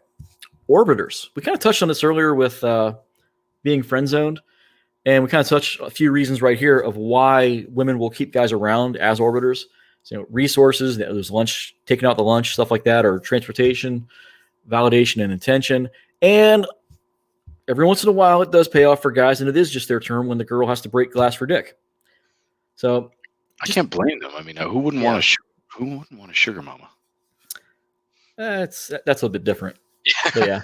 Orbiters. We kind of touched on this earlier with being friend zoned, and we kind of touched a few reasons right here of why women will keep guys around as orbiters. So, resources, there's lunch, taking out the lunch, stuff like that, or transportation, validation, and attention. And every once in a while, it does pay off for guys, and it is just their turn when the girl has to break glass for dick. So I can't blame them. I mean, who wouldn't want a sugar mama? That's a little bit different. Yeah.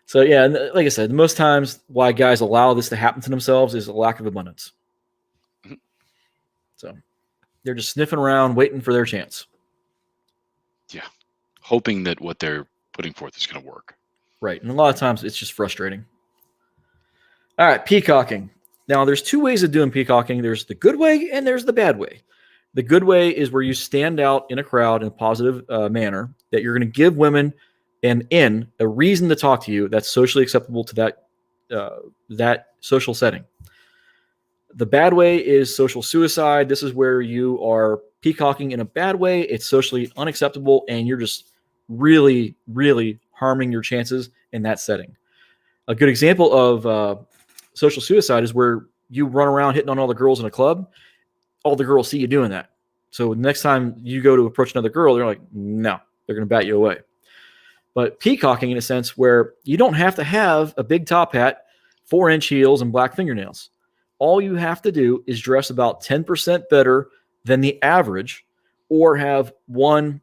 So yeah, and like I said, most times why guys allow this to happen to themselves is a lack of abundance. Mm-hmm. So they're just sniffing around, waiting for their chance. Yeah, hoping that what they're putting forth is going to work. Right. And a lot of times it's just frustrating. All right, peacocking. Now, there's two ways of doing peacocking. There's the good way and there's the bad way. The good way is where you stand out in a crowd in a positive manner, that you're going to give women a reason to talk to you that's socially acceptable to that social setting. The bad way is social suicide. This is where you are peacocking in a bad way. It's socially unacceptable, and you're just really, really harming your chances in that setting. A good example of social suicide is where you run around hitting on all the girls in a club. All the girls see you doing that. So next time you go to approach another girl, they're like, no, they're going to bat you away. But peacocking, in a sense, where you don't have to have a big top hat, 4-inch heels, and black fingernails. All you have to do is dress about 10% better than the average, or have one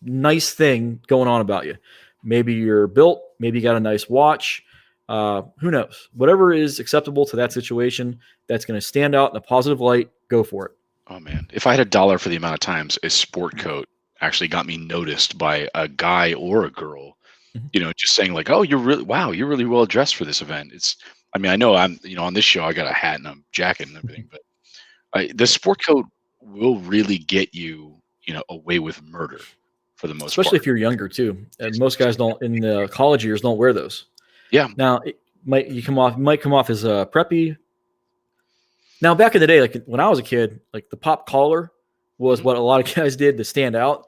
nice thing going on about you. Maybe you're built, maybe you got a nice watch. Who knows? Whatever is acceptable to that situation that's going to stand out in a positive light, go for it. Oh man, if I had $1 for the amount of times a sport coat actually got me noticed by a guy or a girl, just saying like, oh, you're really well dressed for this event. I know I'm, on this show, I got a hat and a jacket and everything, but the sport coat will really get you, away with murder for the most part. Especially if you're younger too. And most guys in the college years don't wear those. Yeah. Now it might come off as preppy. Now, back in the day, like when I was a kid, like the pop collar was what a lot of guys did to stand out,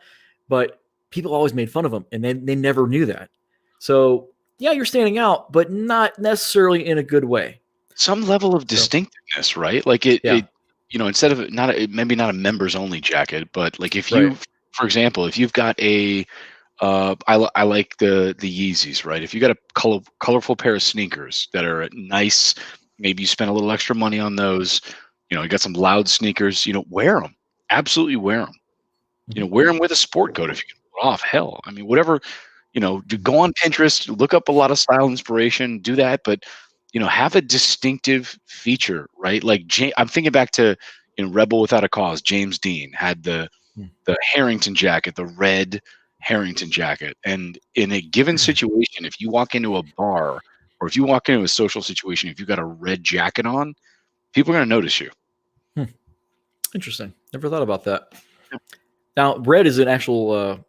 but people always made fun of them, and they never knew that. So yeah, you're standing out, but not necessarily in a good way. Some level of distinctiveness, right? Like it instead of maybe not a members only jacket, but like if you, for example, if you've got I like the Yeezys, right? If you got a colorful pair of sneakers that are nice, maybe you spend a little extra money on those, you got some loud sneakers, wear them. Absolutely wear them. Wear them with a sport coat if you can pull it off. Hell, I mean, whatever, go on Pinterest, look up a lot of style inspiration, do that, but have a distinctive feature, right? Like I'm thinking back to in Rebel Without a Cause, James Dean had the Harrington jacket, the red Harrington jacket. And in a given situation, if you walk into a bar or if you walk into a social situation, if you got a red jacket on, people are going to notice you. Interesting. Never thought about that. Now, red is an actual,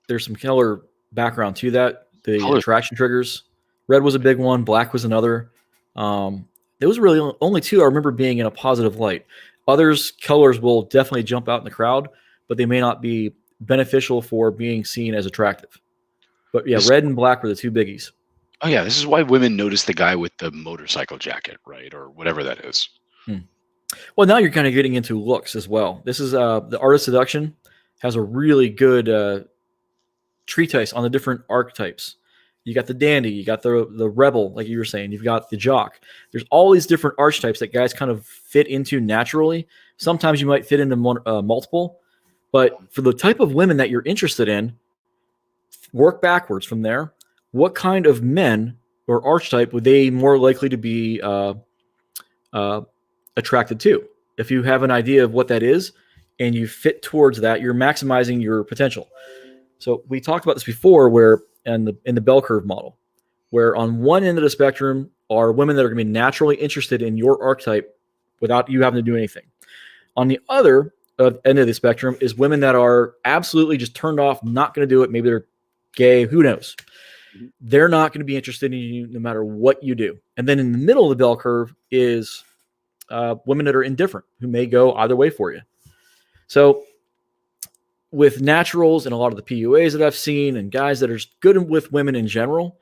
there's some color background to that. The attraction triggers. Red was a big one. Black was another. There was really only two I remember being in a positive light. Others, colors will definitely jump out in the crowd, but they may not be beneficial for being seen as attractive. But yeah, red and black were the two biggies. Oh yeah, this is why women notice the guy with the motorcycle jacket, right? Or whatever that is. Well, now you're kind of getting into looks as well. This is the Art of Seduction has a really good treatise on the different archetypes. You got the dandy, you got the rebel, like you were saying, you've got the jock. There's all these different archetypes that guys kind of fit into naturally. Sometimes you might fit into multiple, but for the type of women that you're interested in, work backwards from there. What kind of men or archetype would they more likely to be attracted to? If you have an idea of what that is and you fit towards that, you're maximizing your potential. So we talked about this before, where in the bell curve model, where on one end of the spectrum are women that are going to be naturally interested in your archetype without you having to do anything. On the other end of the spectrum is women that are absolutely just turned off, not going to do it. Maybe they're gay, who knows? They're not going to be interested in you no matter what you do. And then in the middle of the bell curve is women that are indifferent, who may go either way for you. So with naturals and a lot of the PUAs that I've seen and guys that are good with women in general,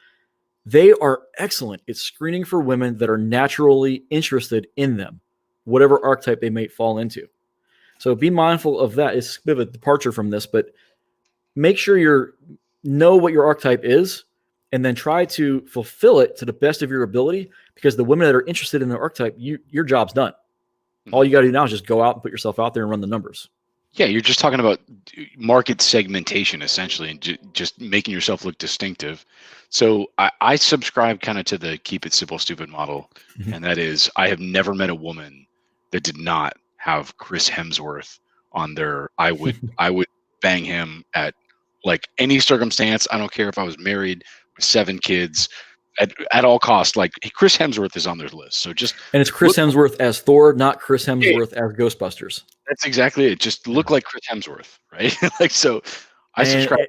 they are excellent at screening for women that are naturally interested in them, whatever archetype they may fall into. So be mindful of that. It's a bit of a departure from this, but make sure you know what your archetype is and then try to fulfill it to the best of your ability, because the women that are interested in the archetype, your job's done. All you got to do now is just go out and put yourself out there and run the numbers. Yeah, you're just talking about market segmentation, essentially, and just making yourself look distinctive. So I subscribe kind of to the keep it simple, stupid model. And that is, I have never met a woman that did not have Chris Hemsworth on their, I would bang him at Like any circumstance, I don't care if I was married with 7 kids, at all costs. Like Chris Hemsworth is on their list. So just And it's Chris Hemsworth as Thor, not Chris Hemsworth as Ghostbusters. that's exactly it. Just look like Chris Hemsworth, right? Like so. I subscribe.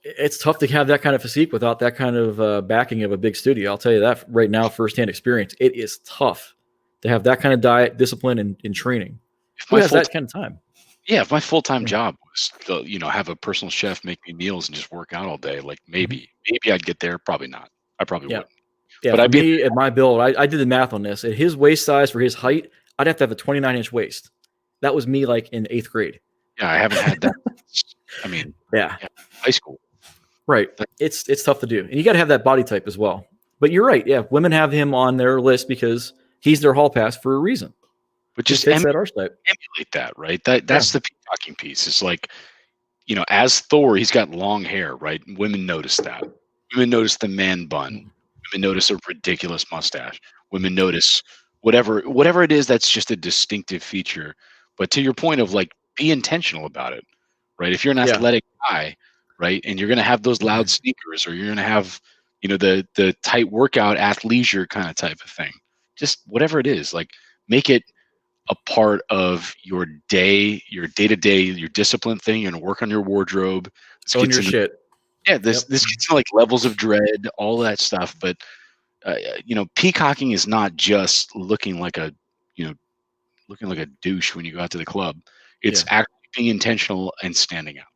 It's tough to have that kind of physique without that kind of backing of a big studio. I'll tell you that right now, firsthand experience. It is tough to have that kind of diet, discipline, and training. Who has that kind of time? Yeah, if my full-time job was to, have a personal chef make me meals and just work out all day, like maybe I'd get there. Probably not. I probably wouldn't. Yeah, but at my build, I did the math on this. At his waist size for his height, I'd have to have a 29-inch waist. That was me like in 8th grade. Yeah, I haven't had that. I mean, yeah, high school. Right. It's tough to do. And you got to have that body type as well. But you're right. Yeah, women have him on their list because he's their hall pass for a reason. But just that archetype. Emulate that, right? That's the peacocking piece. It's like, as Thor, he's got long hair, right? Women notice that. Women notice the man bun. Women notice a ridiculous mustache. Women notice whatever it is that's just a distinctive feature. But to your point of like, be intentional about it, right? If you're an athletic guy, right, and you're going to have those loud sneakers, or you're going to have, the tight workout athleisure kind of type of thing, just whatever it is, like make it a part of your day, your day-to-day, your discipline thing. You're going to work on your wardrobe. Own your shit. Yeah, this gets to like levels of dread, all that stuff. But peacocking is not just looking like a douche when you go out to the club. It's actually being intentional and standing out.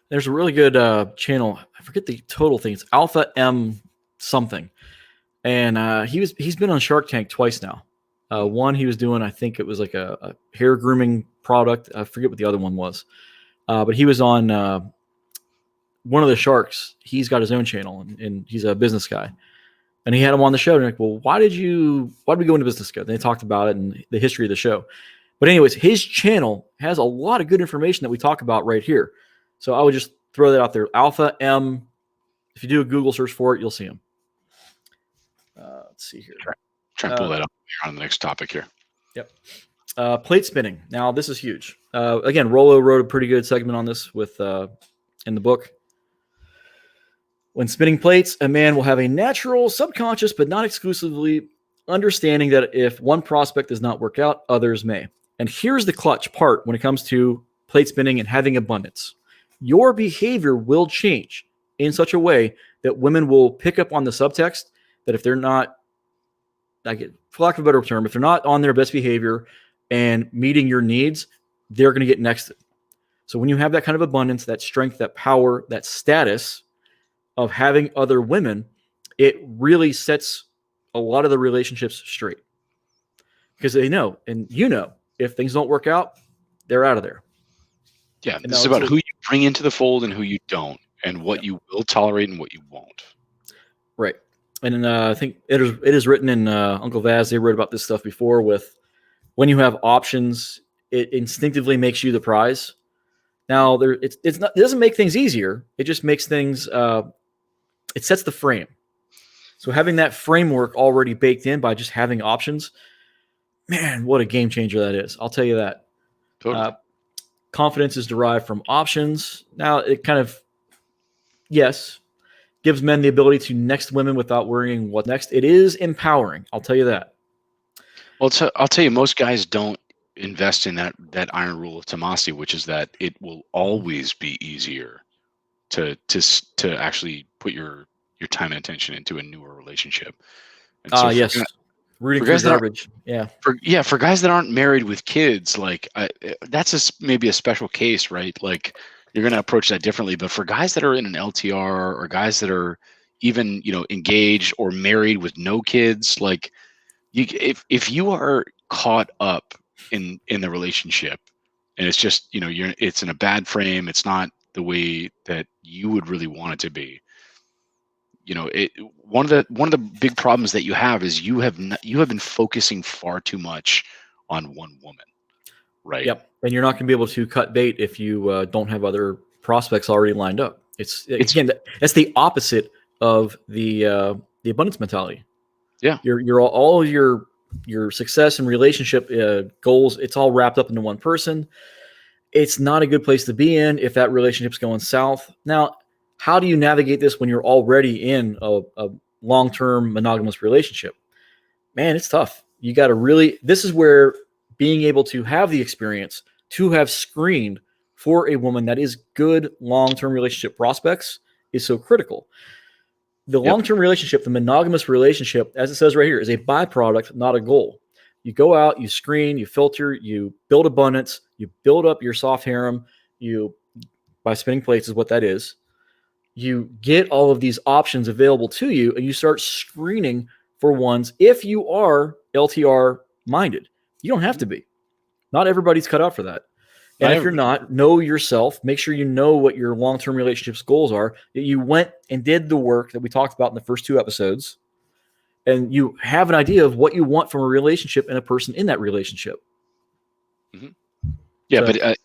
There's a really good channel. I forget the total thing. It's Alpha M something, and he's been on Shark Tank twice now. One he was doing, I think it was like a hair grooming product. I forget what the other one was, but he was on one of the sharks. He's got his own channel, and he's a business guy. And he had him on the show. And like, well, why did we go into business together? They talked about it and the history of the show. But anyways, his channel has a lot of good information that we talk about right here. So I would just throw that out there. Alpha M. If you do a Google search for it, you'll see him. Let's see here. Try and pull that up on the next topic here. Yep. Plate spinning. Now, this is huge. Again, Rollo wrote a pretty good segment on this in the book. When spinning plates, a man will have a natural, subconscious, but not exclusively understanding that if one prospect does not work out, others may. And here's the clutch part when it comes to plate spinning and having abundance. Your behavior will change in such a way that women will pick up on the subtext that if they're not, for lack of a better term, if they're not on their best behavior and meeting your needs, they're going to get nexted. So when you have that kind of abundance, that strength, that power, that status of having other women, it really sets a lot of the relationships straight. Because they know, and if things don't work out, they're out of there. Yeah, this is about who you bring into the fold and who you don't, and what you will tolerate and what you won't. Right. And I think it is written in Uncle Vaz. They wrote about this stuff before with when you have options, it instinctively makes you the prize. Now, it doesn't make things easier. It just makes things, it sets the frame. So having that framework already baked in by just having options, man, what a game changer that is. I'll tell you that. Totally. Confidence is derived from options. Now, it kind of, gives men the ability to next women without worrying what next. It is empowering. I'll tell you that. Well, I'll tell you, most guys don't invest in that iron rule of Tomasi, which is that it will always be easier to actually put your time and attention into a newer relationship. Yes. Rooting for garbage. For guys that aren't married with kids, like that's maybe a special case, right? Like you're going to approach that differently. But for guys that are in an LTR or guys that are even, engaged or married with no kids, like if you are caught up in the relationship and it's just, it's in a bad frame, it's not the way that you would really want it to be. One of the big problems that you have is you have been focusing far too much on one woman, right? Yep. And you're not going to be able to cut bait if you don't have other prospects already lined up. It's that's the opposite of the abundance mentality. Yeah. All your success and relationship goals, it's all wrapped up into one person. It's not a good place to be in if that relationship's going south. Now, how do you navigate this when you're already in a long-term monogamous relationship? Man, it's tough. You got to really, this is where being able to have the experience to have screened for a woman that is good long-term relationship prospects is so critical. The long-term relationship, the monogamous relationship, as it says right here, is a byproduct, not a goal. You go out, you screen, you filter, you build abundance, you build up your soft harem, by spinning plates is what that is. You get all of these options available to you, and you start screening for ones if you are LTR minded. You don't have to be. Not everybody's cut out for that. And if you're not, know yourself. Make sure you know what your long-term relationships goals are. That you went and did the work that we talked about in the first 2 episodes, and you have an idea of what you want from a relationship and a person in that relationship. Mm-hmm. Yeah, so,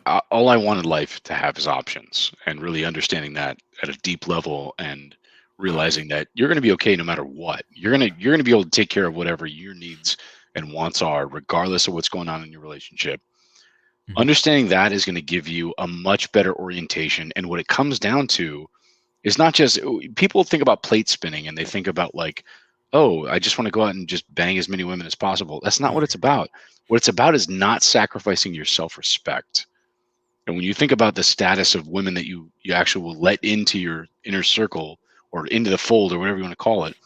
but all I want in life to have is options, and really understanding that at a deep level, and realizing that you're going to be okay no matter what. You're going to be able to take care of whatever your needs and wants are, regardless of what's going on in your relationship. Mm-hmm. Understanding that is going to give you a much better orientation. And what it comes down to is not just, people think about plate spinning and they think about like, oh, I just want to go out and just bang as many women as possible. That's not what it's about. What it's about is not sacrificing your self-respect. And when you think about the status of women that you actually will let into your inner circle or into the fold or whatever you want to call it,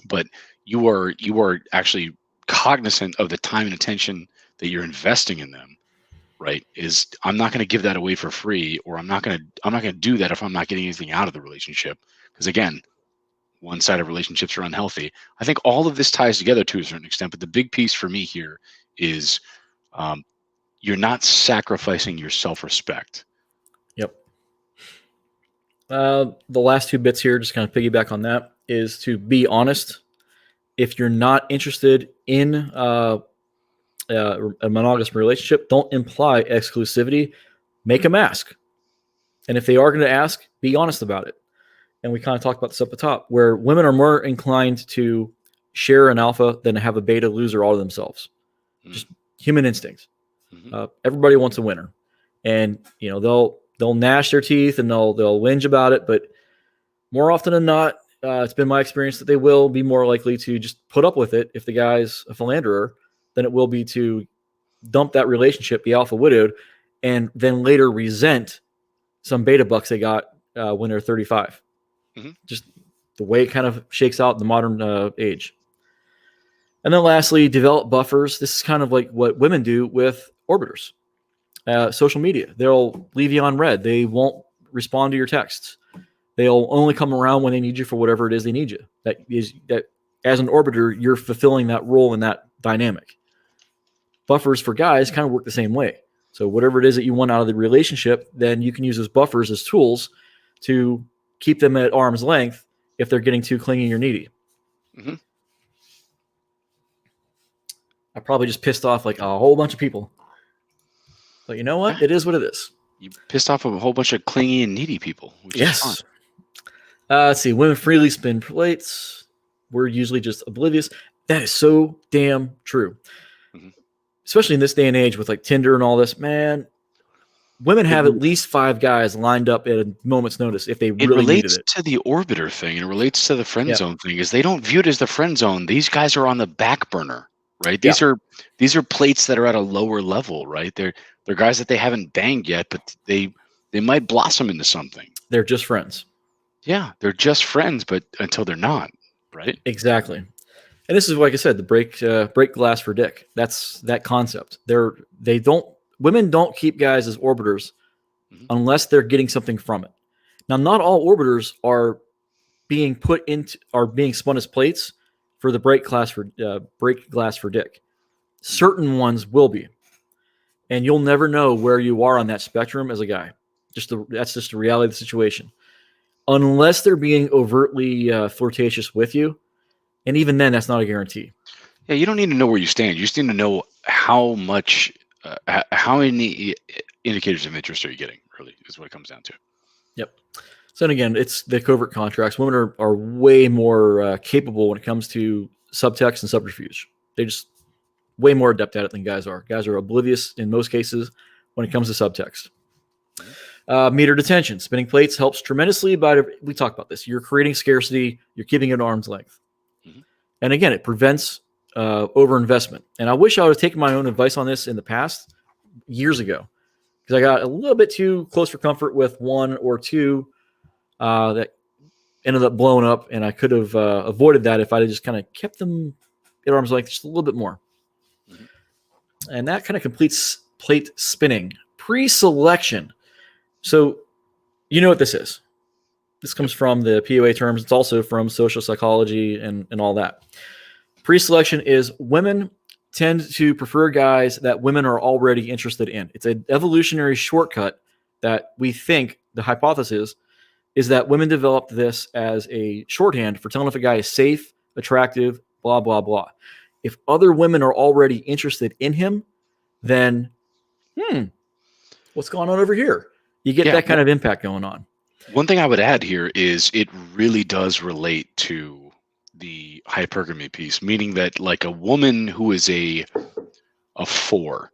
but you are actually cognizant of the time and attention that you're investing in them, right? Is I'm not going to give that away for free, or I'm not going to do that if I'm not getting anything out of the relationship. Because again, one-sided relationships are unhealthy. I think all of this ties together to a certain extent, but the big piece for me here is you're not sacrificing your self-respect. Yep. The last 2 bits here, just kind of piggyback on that, is to be honest. If you're not interested in a monogamous relationship, don't imply exclusivity. Make them ask. And if they are going to ask, be honest about it. And we kind of talked about this up the top, where women are more inclined to share an alpha than to have a beta loser all to themselves. Just human instincts. Everybody wants a winner, and they'll gnash their teeth and they'll whinge about it. But more often than not, it's been my experience that they will be more likely to just put up with it if the guy's a philanderer than it will be to dump that relationship, be alpha widowed, and then later resent some beta bucks they got when they're 35. Mm-hmm. Just the way it kind of shakes out in the modern age. And then lastly, develop buffers. This is kind of like what women do with orbiters. Social media. They'll leave you on red. They won't respond to your texts. They'll only come around when they need you for whatever it is they need you. That as an orbiter, you're fulfilling that role in that dynamic. Buffers for guys kind of work the same way. So whatever it is that you want out of the relationship, then you can use those buffers as tools to keep them at arm's length if they're getting too clingy or needy. Mm-hmm. I probably just pissed off like a whole bunch of people. But you know what? It is what it is. You pissed off a whole bunch of clingy and needy people, which is fun. Let's see. Women freely spin plates. We're usually just oblivious. That is so damn true. Mm-hmm. Especially in this day and age with like Tinder and all this, man. Women have at least 5 guys lined up at a moment's notice if they really needed it. It relates to the orbiter thing, and it relates to the friend zone thing. Is they don't view it as the friend zone. These guys are on the back burner, right? These are plates that are at a lower level, right? They're guys that they haven't banged yet, but they might blossom into something. They're just friends. Yeah, they're just friends, but until they're not, right? Exactly. And this is, like I said, the break glass for dick. That's that concept. Women don't keep guys as orbiters unless they're getting something from it. Now, not all orbiters are being spun as plates for the break glass for dick. Certain ones will be, and you'll never know where you are on that spectrum as a guy. That's just the reality of the situation. Unless they're being overtly flirtatious with you, and even then, that's not a guarantee. Yeah, you don't need to know where you stand. You just need to know how many indicators of interest are you getting, really, is what it comes down to. Yep. So, and again, it's the covert contracts. Women are way more capable when it comes to subtext and subterfuge. They're just way more adept at it than guys are. Guys are oblivious in most cases when it comes to subtext. Meter detention. Spinning plates helps tremendously we talked about this. You're creating scarcity. You're keeping it at arm's length. Mm-hmm. And again, it prevents overinvestment. And I wish I would have taken my own advice on this in the past, years ago, because I got a little bit too close for comfort with one or two that ended up blowing up, and I could have avoided that if I had just kind of kept them at arm's length just a little bit more. Mm-hmm. And that kind of completes plate spinning. Pre-selection. So you know what this is. This comes from the POA terms. It's also from social psychology and all that. Pre-selection is women tend to prefer guys that women are already interested in. It's an evolutionary shortcut that we think, the hypothesis, is that women developed this as a shorthand for telling if a guy is safe, attractive, blah, blah, blah. If other women are already interested in him, then, what's going on over here? You get that kind of impact going on. One thing I would add here is it really does relate to the hypergamy piece, meaning that like a woman who is a 4,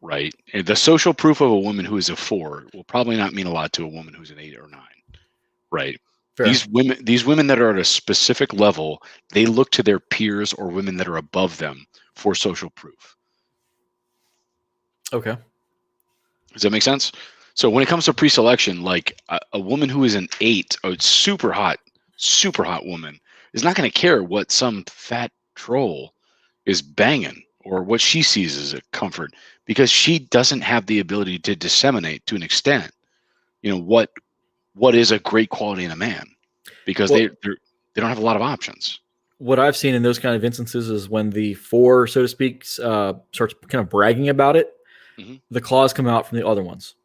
right? And the social proof of a woman who is a 4 will probably not mean a lot to a woman who's an 8 or 9, right? Fair. These women that are at a specific level, they look to their peers or women that are above them for social proof. Okay. Does that make sense? So when it comes to pre-selection, like a woman who is an 8, a super hot woman, is not going to care what some fat troll is banging or what she sees as a comfort, because she doesn't have the ability to disseminate to an extent, what is a great quality in a man, because they don't have a lot of options. What I've seen in those kind of instances is when the 4, so to speak, starts kind of bragging about it, mm-hmm. the claws come out from the other ones.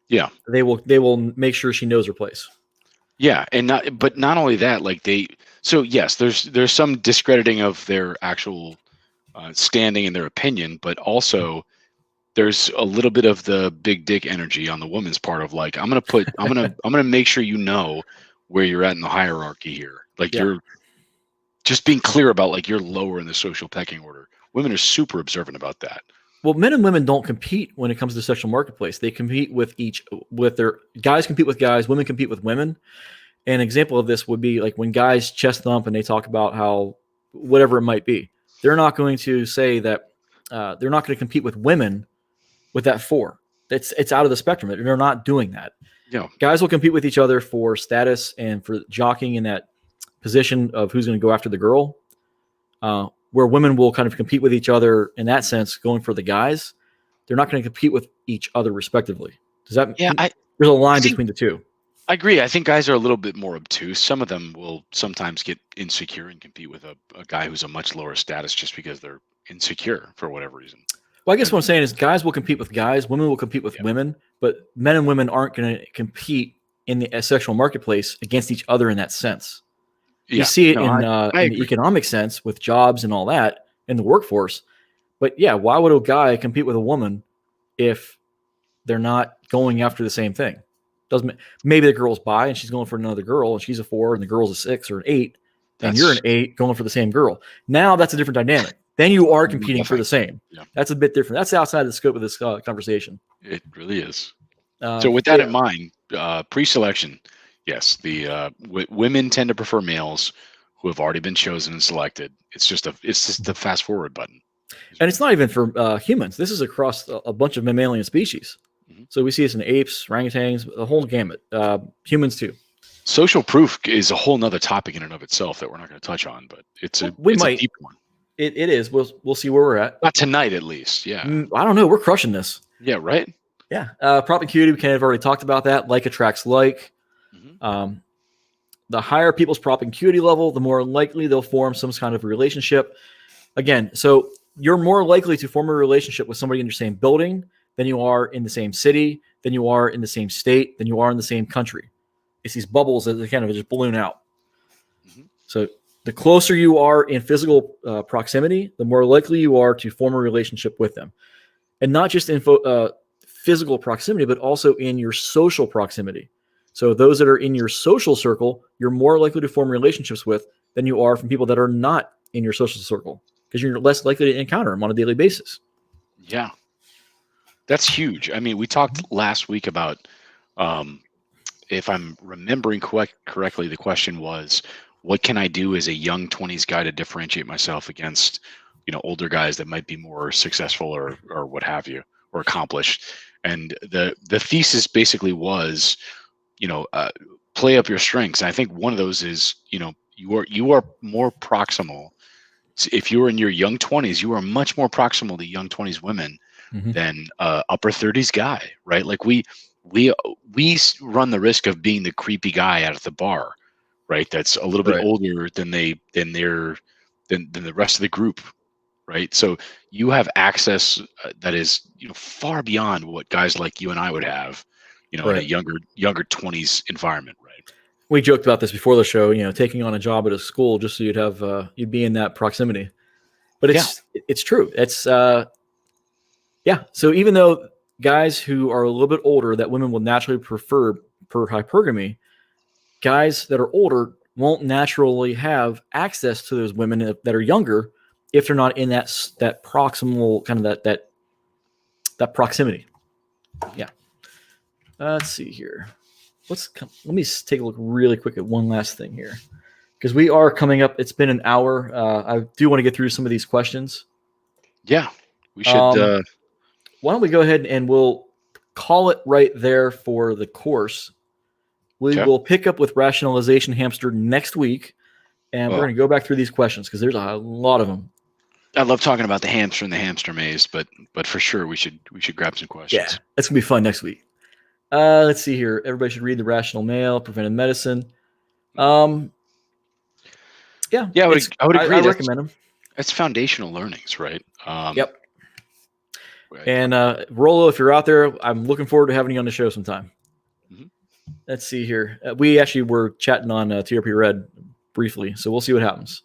Yeah, they will make sure she knows her place. Yeah, and not only that, so yes, there's some discrediting of their actual standing and their opinion, but also there's a little bit of the big dick energy on the woman's part of like, I'm gonna make sure you know where you're at in the hierarchy here. Like you're just being clear about like you're lower in the social pecking order. Women are super observant about that. Well, men and women don't compete when it comes to the sexual marketplace. They compete with their guys compete with guys, women compete with women. An example of this would be like when guys chest thump and they talk about how whatever it might be. They're not going to say that they're not going to compete with women with that 4. It's out of the spectrum. They're not doing that. Yeah. Guys will compete with each other for status and for jockeying in that position of who's going to go after the girl. Where women will kind of compete with each other in that sense, going for the guys. They're not going to compete with each other respectively. Does that? Yeah, there's a line between the two. I agree. I think guys are a little bit more obtuse. Some of them will sometimes get insecure and compete with a guy who's a much lower status just because they're insecure for whatever reason. Well, I guess what I'm saying is guys will compete with guys, women will compete with women, but men and women aren't going to compete in the sexual marketplace against each other in that sense. Yeah, you see it in the economic sense with jobs and all that in the workforce. But yeah, why would a guy compete with a woman if they're not going after the same thing? Maybe the girl's bi and she's going for another girl and she's a 4 and the girl's a 6 or an 8 and you're an 8 going for the same girl. Now that's a different dynamic. Then you are competing for the same. Yeah. That's a bit different. That's outside the scope of this conversation. It really is. So with that in mind, pre-selection, yes, the women tend to prefer males who have already been chosen and selected. It's just the fast forward button. And it's not even for humans. This is across a bunch of mammalian species. Mm-hmm. So we see this in apes, orangutans, the whole gamut. Humans too. Social proof is a whole nother topic in and of itself that we're not going to touch on, but it's a deep one. It is. We'll see where we're at. Not tonight, at least. Yeah. I don't know. We're crushing this. Yeah. Right. Yeah. Propinquity, we kind of already talked about that. Like attracts like. Mm-hmm. The higher people's propinquity level, the more likely they'll form some kind of relationship. Again, so you're more likely to form a relationship with somebody in your same building than you are in the same city, than you are in the same state, than you are in the same country. It's these bubbles that kind of just balloon out. Mm-hmm. So the closer you are in physical proximity, the more likely you are to form a relationship with them. And not just in physical proximity, but also in your social proximity. So those that are in your social circle, you're more likely to form relationships with than you are from people that are not in your social circle, because you're less likely to encounter them on a daily basis. Yeah. That's huge. I mean, we talked last week about If I'm remembering correctly, the question was, what can I do as a young 20s guy to differentiate myself against, older guys that might be more successful or what have you, or accomplished? And the thesis basically was, play up your strengths. And I think one of those is, you are more proximal. If you're in your young 20s, you are much more proximal to young 20s women than upper 30s guy, right? Like we run the risk of being the creepy guy out at the bar, right? That's a little bit older than the rest of the group, right? So you have access that is far beyond what guys like you and I would have, in a younger 20s environment, right? We joked about this before the show, taking on a job at a school just so you'd be in that proximity. But it's true. It's so even though guys who are a little bit older that women will naturally prefer per hypergamy, guys that are older won't naturally have access to those women that are younger if they're not in that proximal kind of that proximity. Yeah. Let's see here. Let me take a look really quick at one last thing here, because we are coming up. It's been an hour. I do want to get through some of these questions. Yeah, we should. Why don't we go ahead and we'll call it right there for the course. We will pick up with Rationalization Hamster next week, and we're going to go back through these questions because there's a lot of them. I love talking about the hamster and the hamster maze, but for sure we should grab some questions. Yeah, that's gonna be fun next week. Let's see here. Everybody should read The Rational Male, Preventive Medicine. I would agree. I recommend them. It's foundational learnings, right? Yep. And Rollo, if you're out there, I'm looking forward to having you on the show sometime. Mm-hmm. Let's see here. We actually were chatting on TRP Red briefly, so we'll see what happens.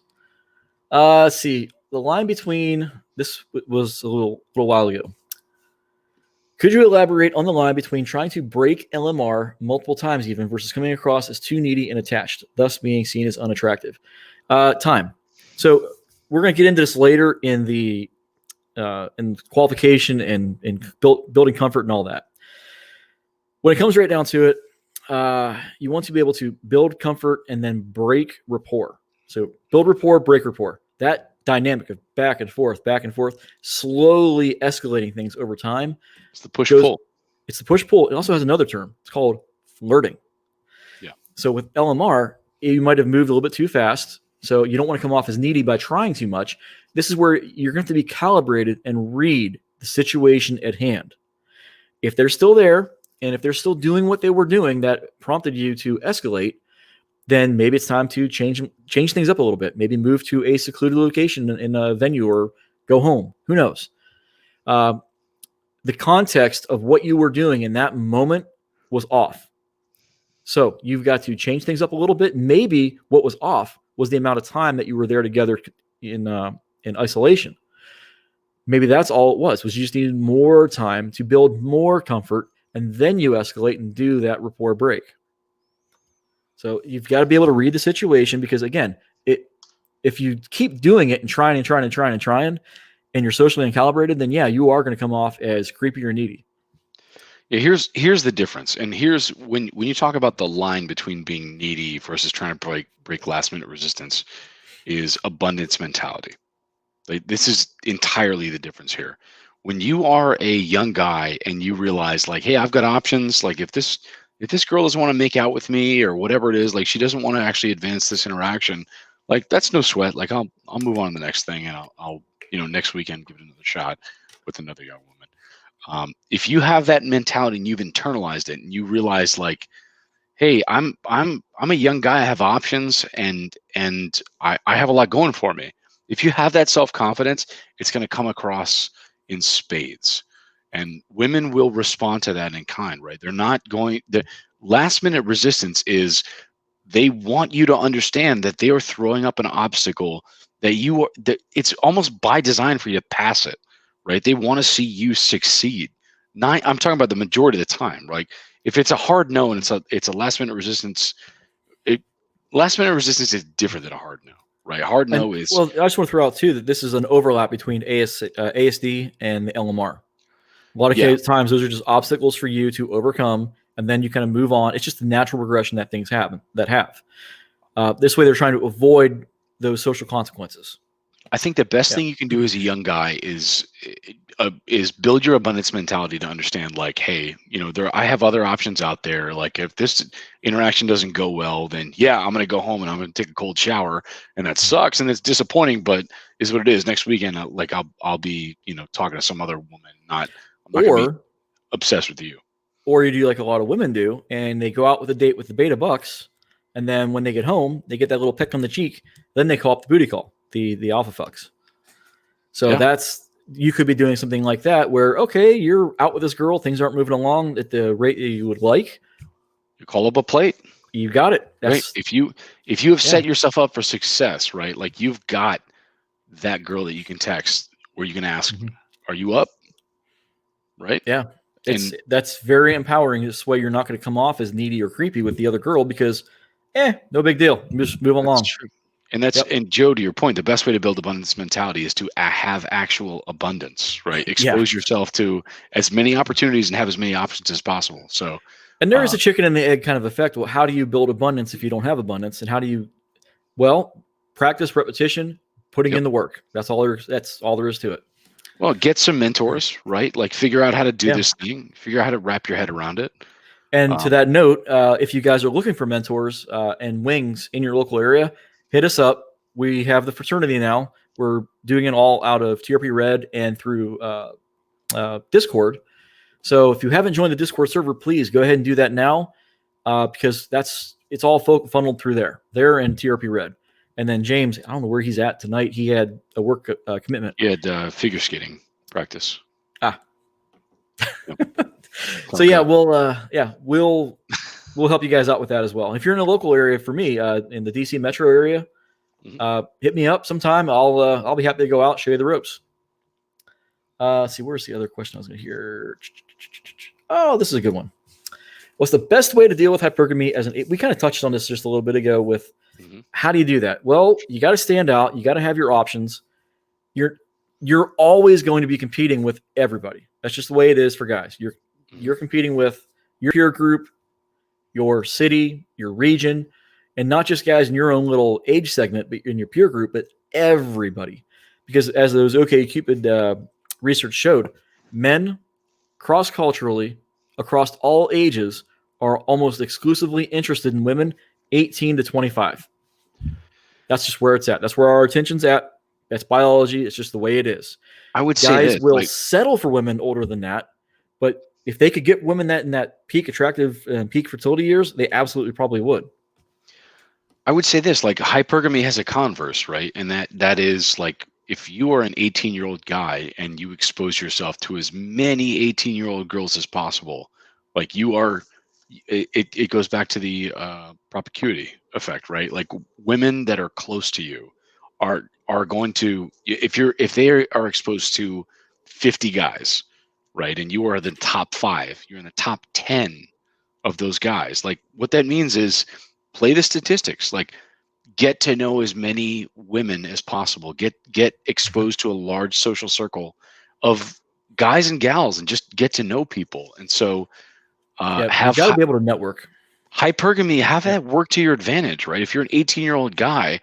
Let's see. The line between this was a little while ago. Could you elaborate on the line between trying to break LMR multiple times even versus coming across as too needy and attached, thus being seen as unattractive? Time. So we're going to get into this later in the in qualification and in building comfort and all that. When it comes right down to it, you want to be able to build comfort and then break rapport. So build rapport, break rapport. That dynamic of back and forth, slowly escalating things over time. It's the push-pull. It's the push-pull. It also has another term. It's called flirting. Yeah. So with LMR, you might have moved a little bit too fast. So you don't want to come off as needy by trying too much. This is where you're going to have to be calibrated and read the situation at hand. If they're still there, and if they're still doing what they were doing that prompted you to escalate, then maybe it's time to change things up a little bit. Maybe move to a secluded location in a venue or go home. Who knows? The context of what you were doing in that moment was off. So you've got to change things up a little bit. Maybe what was off was the amount of time that you were there together in isolation. Maybe that's all it was you just needed more time to build more comfort, and then you escalate and do that rapport break. So you've got to be able to read the situation, because again, if you keep doing it and trying, and you're socially uncalibrated, then you are going to come off as creepy or needy. Yeah, here's the difference, and here's when you talk about the line between being needy versus trying to break last minute resistance, is abundance mentality. Like, this is entirely the difference here. When you are a young guy and you realize, like, hey, I've got options. Like, if this girl doesn't want to make out with me or whatever it is, like, she doesn't want to actually advance this interaction, like, that's no sweat. Like, I'll move on to the next thing, and I'll next weekend give it another shot with another young woman. If you have that mentality and you've internalized it and you realize, like, hey, I'm a young guy, I have options, and I have a lot going for me. If you have that self-confidence, it's going to come across in spades. And women will respond to that in kind, right? They're not going. The last minute resistance is they want you to understand that they are throwing up an obstacle that it's almost by design for you to pass it, right? They want to see you succeed. I'm talking about the majority of the time, right? If it's a hard no and it's a last minute resistance, last minute resistance is different than a hard no, right? Hard no is. Well, I just want to throw out too that this is an overlap between ASD and the LMR. A lot of times, those are just obstacles for you to overcome and then you kind of move on. It's just the natural progression that things happen that have. This way, they're trying to avoid those social consequences. I think the best thing you can do as a young guy is build your abundance mentality to understand, like, hey, I have other options out there. Like, if this interaction doesn't go well, then yeah, I'm going to go home and I'm going to take a cold shower, and that sucks and it's disappointing, but is what it is. Next weekend, I'll be, talking to some other woman. I'm not going to be obsessed with you. Or you do like a lot of women do, and they go out with a date with the beta bucks, and then when they get home, they get that little peck on the cheek. Then they call up the booty call, the alpha fucks. So you could be doing something like that where, okay, you're out with this girl, things aren't moving along at the rate that you would like. You call up a plate. You got it. Right. If you have set yourself up for success, right? Like, you've got that girl that you can text where you can ask, are you up? Right. Yeah. That's very empowering. This way you're not going to come off as needy or creepy with the other girl because, no big deal. Just move along. That's true. And and Joe, to your point, the best way to build abundance mentality is to have actual abundance, right? Expose yourself to as many opportunities and have as many options as possible. So, and there is a chicken and the egg kind of effect. Well, how do you build abundance if you don't have abundance? And how do you, practice, repetition, putting in the work. That's all there is to it. Well, get some mentors, right? Like, figure out how to do this thing, figure out how to wrap your head around it. And to that note, if you guys are looking for mentors and wings in your local area, hit us up. We have the fraternity now. We're doing it all out of TRP Red and through Discord. So if you haven't joined the Discord server, please go ahead and do that now because it's all funneled through there and TRP Red. And then James, I don't know where he's at tonight. He had a work commitment. He had figure skating practice. So we'll help you guys out with that as well. If you're in a local area, for me, in the DC metro area, hit me up sometime. I'll be happy to go out, show you the ropes. See, where's the other question I was going to hear? Oh, this is a good one. What's the best way to deal with hypergamy? We kind of touched on this just a little bit ago with how do you do that? Well, you got to stand out. You got to have your options. You're always going to be competing with everybody. That's just the way it is for guys. You're competing with your peer group, your city, your region, and not just guys in your own little age segment, but in your peer group, but everybody. Because as those OkCupid research showed, men cross-culturally across all ages are almost exclusively interested in women 18 to 25. That's just where it's at. That's where our attention's at. That's biology. It's just the way it is. I would say guys will settle for women older than that, but if they could get women that in that peak attractive and peak fertility years, they absolutely probably would. I would say this, like, hypergamy has a converse, right? And that is, like, if you are an 18-year-old guy and you expose yourself to as many 18-year-old girls as possible, like, it goes back to the promiscuity effect, right? Like, women that are close to you are going to, if they are exposed to 50 guys, right, and you are the top 5, you're in the top 10 of those guys. Like, what that means is play the statistics. Like, get to know as many women as possible. Get exposed to a large social circle of guys and gals, and just get to know people. And so, you got to be able to network. Hypergamy, have that work to your advantage, right? If you're an 18-year-old guy,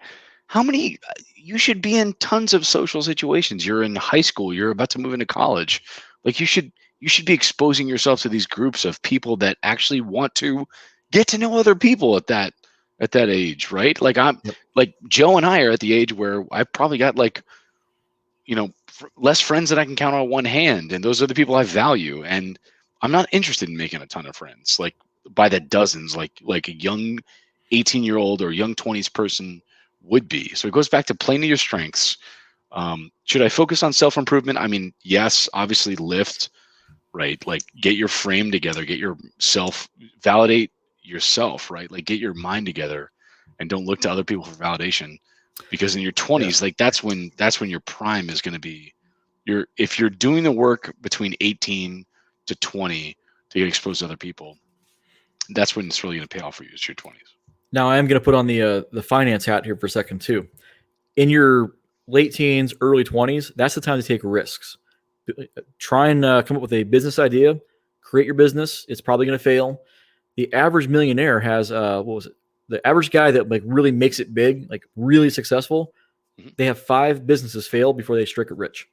you should be in tons of social situations. You're in high school, you're about to move into college. Like, you should be exposing yourself to these groups of people that actually want to get to know other people at that age, right? Like, like Joe and I are at the age where I've probably got, like, less friends than I can count on one hand, and those are the people I value. And I'm not interested in making a ton of friends, like, by the dozens, like a young 18-year-old or young 20s person would be. So it goes back to playing to your strengths. Should I focus on self-improvement? I mean, yes, obviously lift, right? Like, get your frame together, get yourself, validate yourself, right? Like, get your mind together and don't look to other people for validation, because in your 20s, like, that's when your prime is going to be. If you're doing the work between 18 to 20 to get exposed to other people, that's when it's really going to pay off for you. It's your 20s. Now, I am going to put on the finance hat here for a second too. In your late teens, early 20s, that's the time to take risks. Try and come up with a business idea, create your business. It's probably going to fail. The average millionaire has what was it? The average guy that like really makes it big, like really successful, they have 5 businesses fail before they strike it rich.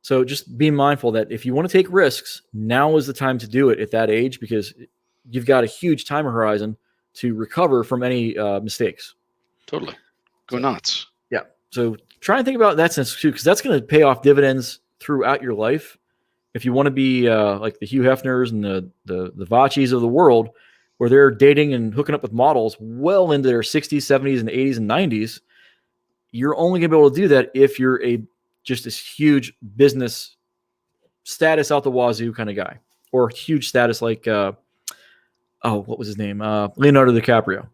So just be mindful that if you want to take risks, now is the time to do it at that age, because you've got a huge time horizon to recover from any mistakes. Totally. Go nuts. Yeah. So try and think about that sense too, because that's going to pay off dividends throughout your life. If you want to be like the Hugh Hefners and the Vachis of the world, where they're dating and hooking up with models well into their 60s, 70s, and 80s and 90s, you're only going to be able to do that if you're just this huge business status out the wazoo kind of guy, or huge status like what was his name? Leonardo DiCaprio,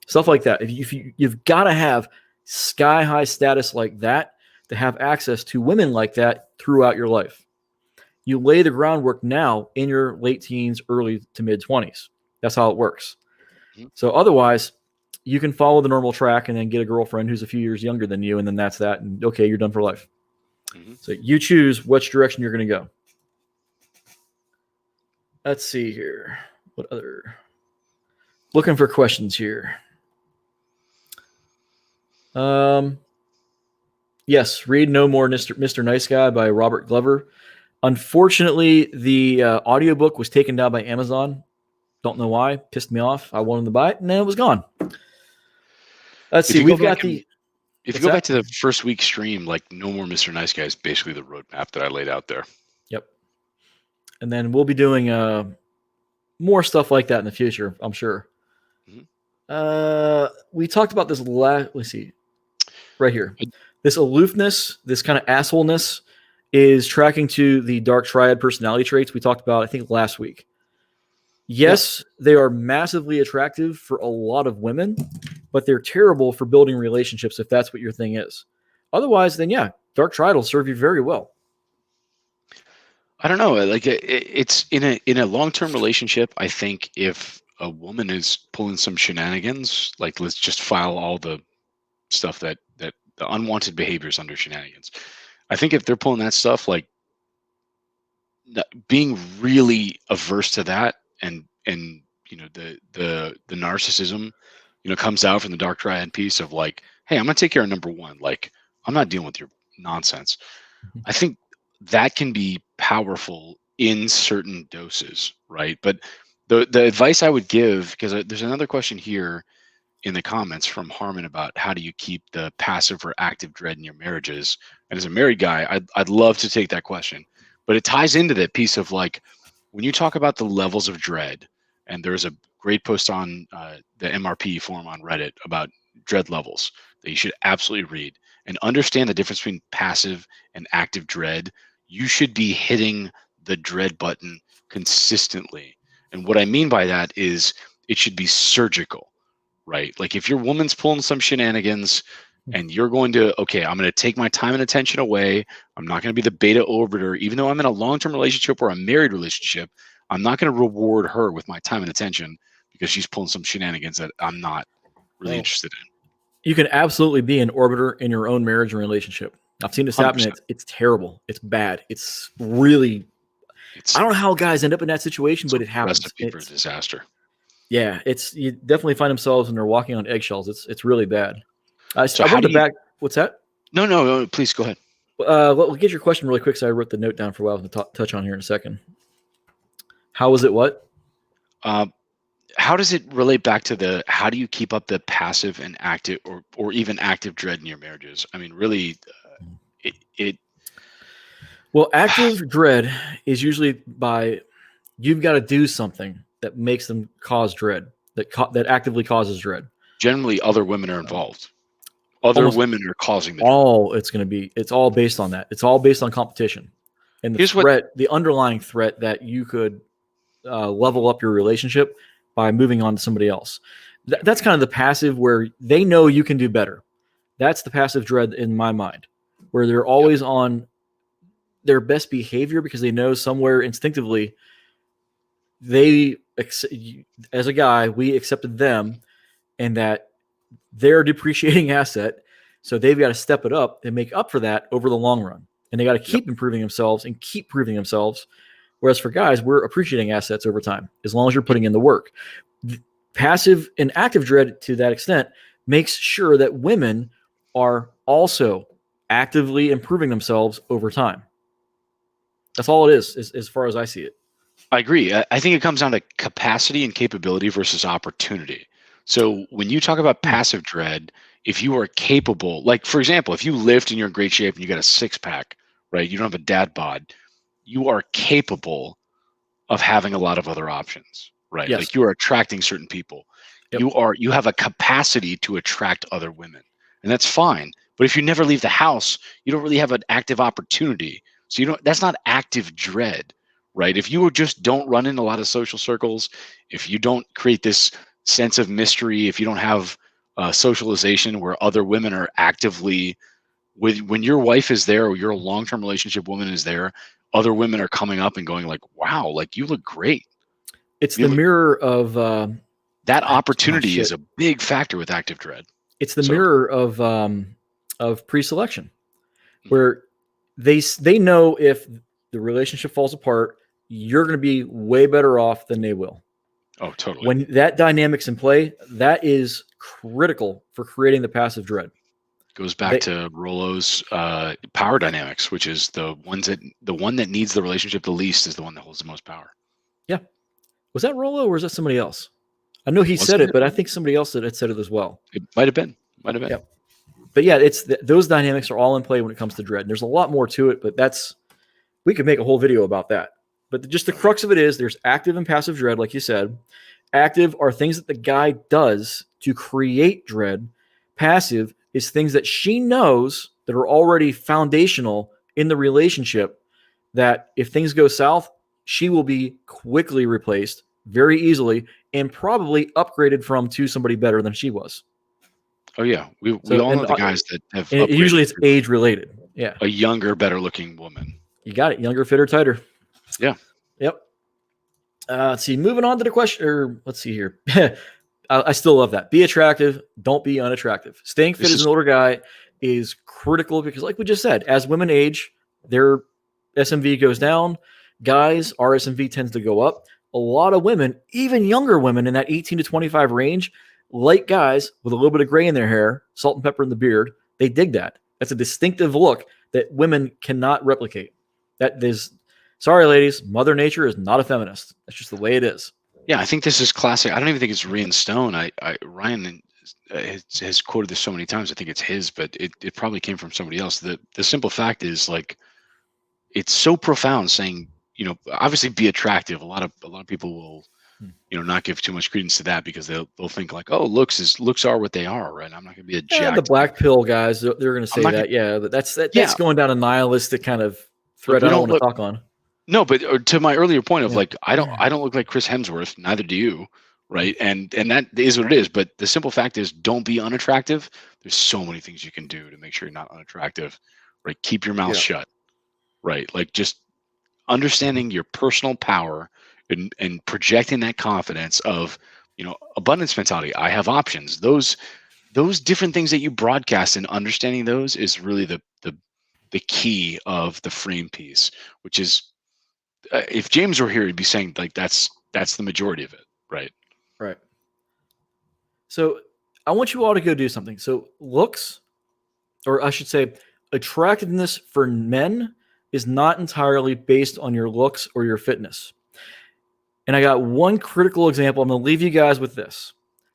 stuff like that. You've got to have sky high status like that to have access to women like that throughout your life. You lay the groundwork now in your late teens, early to mid 20s. That's how it works. So otherwise, you can follow the normal track and then get a girlfriend who's a few years younger than you, and then that's that. And okay, you're done for life. So you choose which direction you're going to go. Let's see here. What other? Looking for questions here. Yes, read No More Mr. Nice Guy by Robert Glover. Unfortunately, the audiobook was taken down by Amazon. Don't know why. Pissed me off. I wanted to buy it, and then it was gone. Let's see. We've got the... If you go back to the first week stream, like No More Mr. Nice Guy is basically the roadmap that I laid out there. Yep. And then we'll be doing more stuff like that in the future, I'm sure. We talked about this let's see. Right here. This aloofness, this kind of assholeness is tracking to the dark triad personality traits we talked about, I think, last week. Yes, they are massively attractive for a lot of women, but they're terrible for building relationships if that's what your thing is. Otherwise, then yeah, dark triad will serve you very well. I don't know. Like it's in a long-term relationship. I think if a woman is pulling some shenanigans, like let's just file all the stuff that the unwanted behaviors under shenanigans. I think if they're pulling that stuff, like being really averse to that, and you know the narcissism, you know, comes out from the dark triad piece of like, hey, I'm gonna take care of number one. Like I'm not dealing with your nonsense. I think that can be powerful in certain doses, right? But the advice I would give, because there's another question here in the comments from Harmon about how do you keep the passive or active dread in your marriages. And as a married guy, I'd love to take that question, but it ties into that piece of like, when you talk about the levels of dread, and there's a great post on the MRP forum on Reddit about dread levels that you should absolutely read and understand the difference between passive and active dread. You should be hitting the dread button consistently. And what I mean by that is it should be surgical, right? Like if your woman's pulling some shenanigans and you're going to, okay, I'm going to take my time and attention away. I'm not going to be the beta orbiter. Even though I'm in a long-term relationship or a married relationship, I'm not going to reward her with my time and attention because she's pulling some shenanigans that I'm not really interested in. You can absolutely be an orbiter in your own marriage and relationship. I've seen this happen. It's terrible. It's bad. It's really... I don't know how guys end up in that situation, but it happens. Recipe for disaster. Yeah, you definitely find themselves and they're walking on eggshells. It's really bad. So I wanted to back. What's that? No, please go ahead. We'll get your question really quick. So I wrote the note down for a while to touch on here in a second. How was it? What? How does it relate back to how do you keep up the passive and active or even active dread in your marriages? I mean, really, Well, active dread is usually you've got to do something that makes them cause dread, that actively causes dread. Generally, other women are involved. Other women are causing the dread. It's all based on that. It's all based on competition. And the underlying threat that you could level up your relationship by moving on to somebody else. That's kind of the passive where they know you can do better. That's the passive dread in my mind, where they're always on their best behavior because they know somewhere instinctively as a guy, we accepted them and that they're a depreciating asset. So they've got to step it up and make up for that over the long run. And they got to keep improving themselves and keep proving themselves Whereas for guys, we're appreciating assets over time as long as you're putting in the work. Passive and active dread, to that extent, makes sure that women are also actively improving themselves over time. That's all it is, as far as I see it. I agree. I think it comes down to capacity and capability versus opportunity. So when you talk about passive dread, if you are capable, like for example, if you lift and you're in great shape and you got a six pack, right? You don't have a dad bod. You are capable of having a lot of other options, right? Yes. Like you are attracting certain people. Yep. You have a capacity to attract other women, and that's fine. But if you never leave the house, you don't really have an active opportunity. So that's not active dread, right? If you just don't run in a lot of social circles, if you don't create this sense of mystery, if you don't have socialization where other women are actively when your wife is there or your long-term relationship woman is there, other women are coming up and going like, wow, like you look great. It's the mirror of that opportunity is a big factor with active dread. It's the mirror of pre-selection, where they know if the relationship falls apart, you're going to be way better off than they will. Oh, totally. When that dynamic's in play, that is critical for creating the passive dread. Goes back to Rollo's power dynamics, which is the one that needs the relationship the least is the one that holds the most power. Yeah. Was that Rollo or was that somebody else? I know he said it, but I think somebody else had said it as well. It might have been. Yeah. But yeah, it's those dynamics are all in play when it comes to dread. And there's a lot more to it, but we could make a whole video about that. But just the crux of it is there's active and passive dread, like you said. Active are things that the guy does to create dread. Passive is things that she knows that are already foundational in the relationship, that if things go south, she will be quickly replaced very easily and probably upgraded to somebody better than she was. Oh yeah, we all know the guys that have. Usually, it's age related. Yeah, a younger, better looking woman. You got it. Younger, fitter, tighter. Yeah. Yep. Let's see. Moving on to the question. Or let's see here. I still love that. Be attractive. Don't be unattractive. Staying fit as an older guy is critical because, like we just said, as women age, their SMV goes down. Guys, our SMV tends to go up. A lot of women, even younger women in that 18 to 25 range, like guys with a little bit of gray in their hair, salt and pepper in the beard. They dig that. That's a distinctive look that women cannot replicate. Sorry, ladies, Mother Nature is not a feminist. That's just the way it is. Yeah, I think this is classic. I don't even think it's written in stone. Ryan has quoted this so many times. I think it's his, but it probably came from somebody else. The simple fact is, like, it's so profound saying, obviously be attractive. A lot of people will, not give too much credence to that because they'll think like, oh, looks are what they are, right? I'm not going to be a jack. The black pill guys, they're going to say that. Yeah, but that's going down a nihilistic kind of thread I don't want to talk on. No, but to my earlier point of like, I don't look like Chris Hemsworth, neither do you, right? And that is what it is. But the simple fact is, don't be unattractive. There's so many things you can do to make sure you're not unattractive, right? Keep your mouth shut, right? Like just understanding your personal power and projecting that confidence of, abundance mentality. I have options. Those different things that you broadcast and understanding those is really the key of the frame piece, which is, if James were here, he'd be saying like that's the majority of it, right? Right. So I want you all to go do something. So looks, or I should say, attractiveness for men is not entirely based on your looks or your fitness. And I got one critical example. I'm going to leave you guys with this.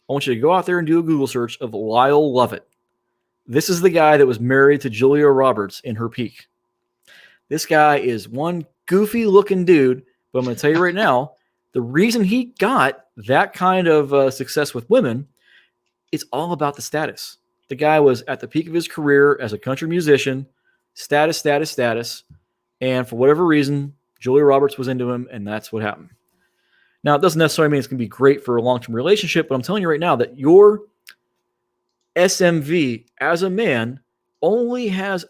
I want you to go out there and do a Google search of Lyle Lovett. This is the guy that was married to Julia Roberts in her peak. This guy is one goofy looking dude, but I'm going to tell you right now, the reason he got that kind of success with women, it's all about the status. The guy was at the peak of his career as a country musician, status. And for whatever reason, Julia Roberts was into him, and that's what happened. Now, it doesn't necessarily mean it's going to be great for a long-term relationship, but I'm telling you right now that your SMV as a man only has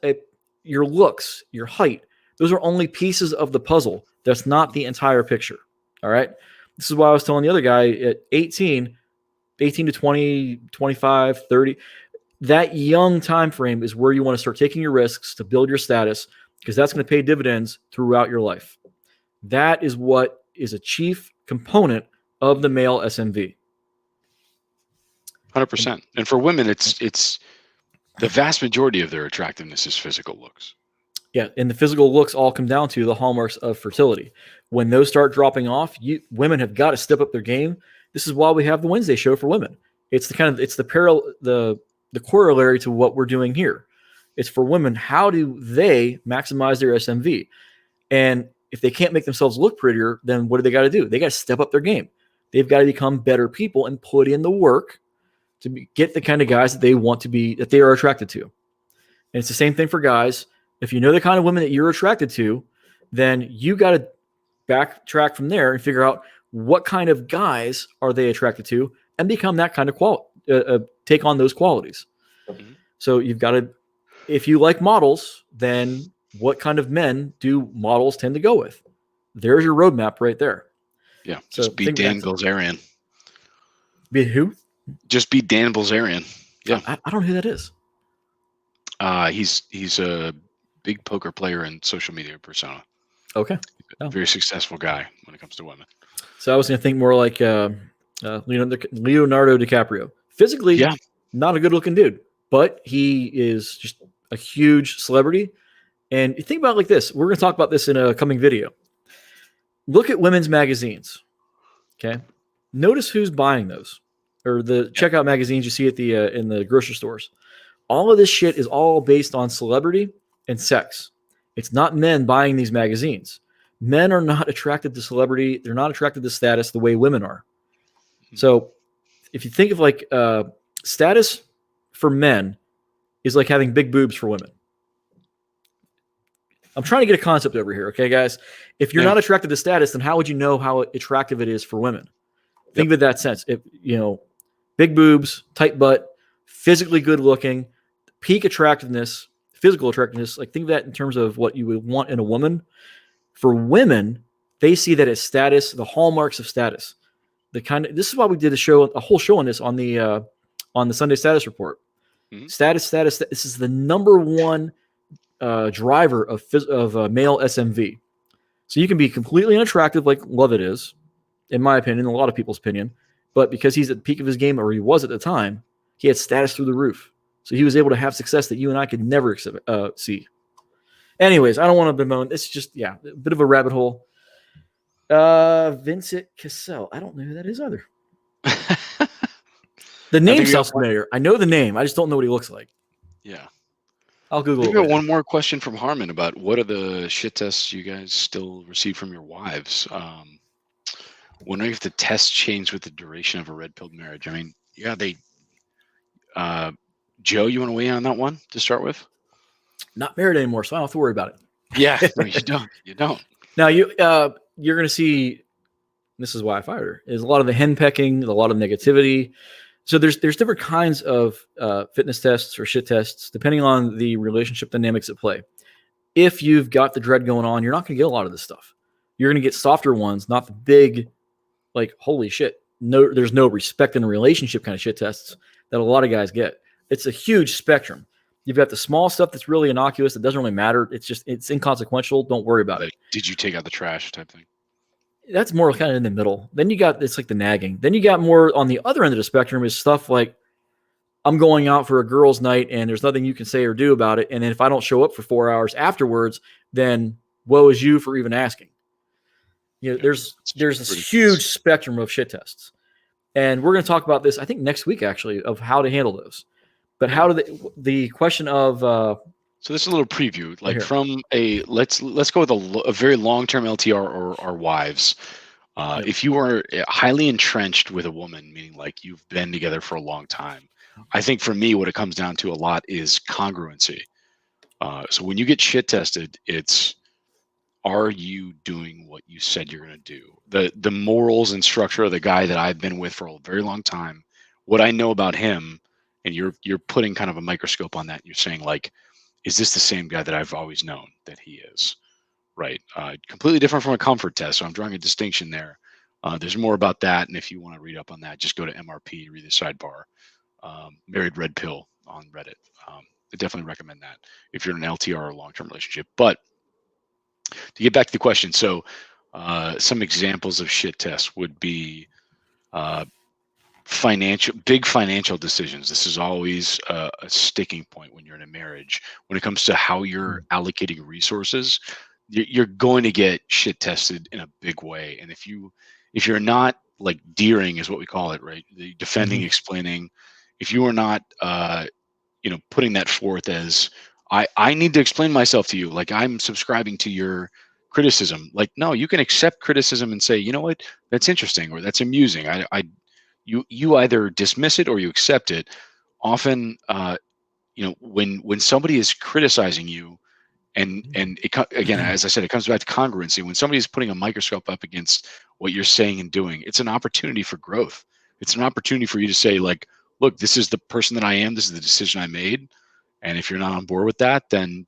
your looks, your height. Those are only pieces of the puzzle. That's not the entire picture. All right. This is why I was telling the other guy at 18 to 20, 25, 30, that young time frame is where you want to start taking your risks to build your status, because that's going to pay dividends throughout your life. That is what is a chief component of the male SMV. 100%. And for women, it's the vast majority of their attractiveness is physical looks. Yeah, and the physical looks all come down to the hallmarks of fertility. When those start dropping off, women have got to step up their game. This is why we have the Wednesday show for women. It's the corollary to what we're doing here. It's for women. How do they maximize their SMV? And if they can't make themselves look prettier, then what do they got to do? They got to step up their game. They've got to become better people and put in the work to get the kind of guys that they want to be, that they are attracted to. And it's the same thing for guys. If you know the kind of women that you're attracted to, then you got to backtrack from there and figure out what kind of guys are they attracted to and become that kind of take on those qualities. Mm-hmm. So you've got to, if you like models, then what kind of men do models tend to go with? There's your roadmap right there. Yeah, just be Dan Bilzerian. Be who? Just be Dan Bilzerian. Yeah, I don't know who that is. He's a big poker player and social media persona. Okay. Very successful guy when it comes to women. So I was going to think more like Leonardo DiCaprio. Physically, yeah, not a good-looking dude, but he is just a huge celebrity. And you think about it like this. We're going to talk about this in a coming video. Look at women's magazines. Okay. Notice who's buying those, or the checkout magazines you see at the in the grocery stores. All of this shit is all based on celebrity and sex. It's not men buying these magazines. Men are not attracted to celebrity. They're not attracted to status the way women are. So if you think of like status for men is like having big boobs for women. I'm trying to get a concept over here. Okay, guys, if you're not attracted to status, then how would you know how attractive it is for women? Think of it that sense. If big boobs, tight butt, physically good looking, peak attractiveness, physical attractiveness, like think of that in terms of what you would want in a woman. For women, they see that as status, the hallmarks of status. This is why we did a whole show on this on the Sunday Status Report. Mm-hmm. Status. This is the number one driver of male SMV. So you can be completely unattractive, like Lovett is, in my opinion, a lot of people's opinion. But because he's at the peak of his game, or he was at the time, he had status through the roof. So he was able to have success that you and I could never see. Anyways, I don't want to bemoan. It's just, a bit of a rabbit hole. Vincent Cassell. I don't know who that is either. The name sounds familiar. I know the name. I just don't know what he looks like. Yeah. I'll Google it. We got one more question from Harmon about what are the shit tests you guys still receive from your wives? Wondering if the tests change with the duration of a red-pilled marriage. I mean, they. Joe, you want to weigh in on that one to start with? Not married anymore, so I don't have to worry about it. Yeah, no, you don't. You don't. Now you're going to see. This is why I fired her. Is a lot of the henpecking, a lot of negativity. So there's different kinds of fitness tests or shit tests depending on the relationship dynamics at play. If you've got the dread going on, you're not going to get a lot of this stuff. You're going to get softer ones, not the big, like holy shit. No, there's no respect in a relationship kind of shit tests that a lot of guys get. It's a huge spectrum. You've got the small stuff that's really innocuous. That doesn't really matter. It's inconsequential. Don't worry about it. Did you take out the trash type thing? That's more kind of in the middle. Then you got, it's like the nagging. Then you got more on the other end of the spectrum is stuff like, I'm going out for a girls' night and there's nothing you can say or do about it. And then if I don't show up for 4 hours afterwards, then woe is you for even asking. There's this huge spectrum of shit tests. And we're going to talk about this, I think next week actually, of how to handle those. But how do the question of so this is a little preview, like from a let's go with a very long-term LTR or our wives. If you are highly entrenched with a woman, meaning like you've been together for a long time, I think for me what it comes down to a lot is congruency. So when you get shit tested, it's are you doing what you said you're going to do? The morals and structure of the guy that I've been with for a very long time, what I know about him. And you're putting kind of a microscope on that. You're saying like, is this the same guy that I've always known that he is? Right. Completely different from a comfort test. So I'm drawing a distinction there. There's more about that. And if you want to read up on that, just go to MRP, read the sidebar, Married Red Pill on Reddit. I definitely recommend that if you're in an LTR or long-term relationship. But to get back to the question. So Some examples of shit tests would be big financial decisions. This is always a sticking point when you're in a marriage. When it comes to how you're allocating resources, you're going to get shit tested in a big way. And if you're not like deering is what we call it, right? The defending, explaining. If you are not, putting that forth as I need to explain myself to you, like I'm subscribing to your criticism. Like, no, you can accept criticism and say, you know what, that's interesting or that's amusing. You either dismiss it or you accept it. Often, when somebody is criticizing you, and again, as I said, it comes back to congruency. When somebody is putting a microscope up against what you're saying and doing, it's an opportunity for growth. It's an opportunity for you to say, like, look, this is the person that I am. This is the decision I made. And if you're not on board with that, then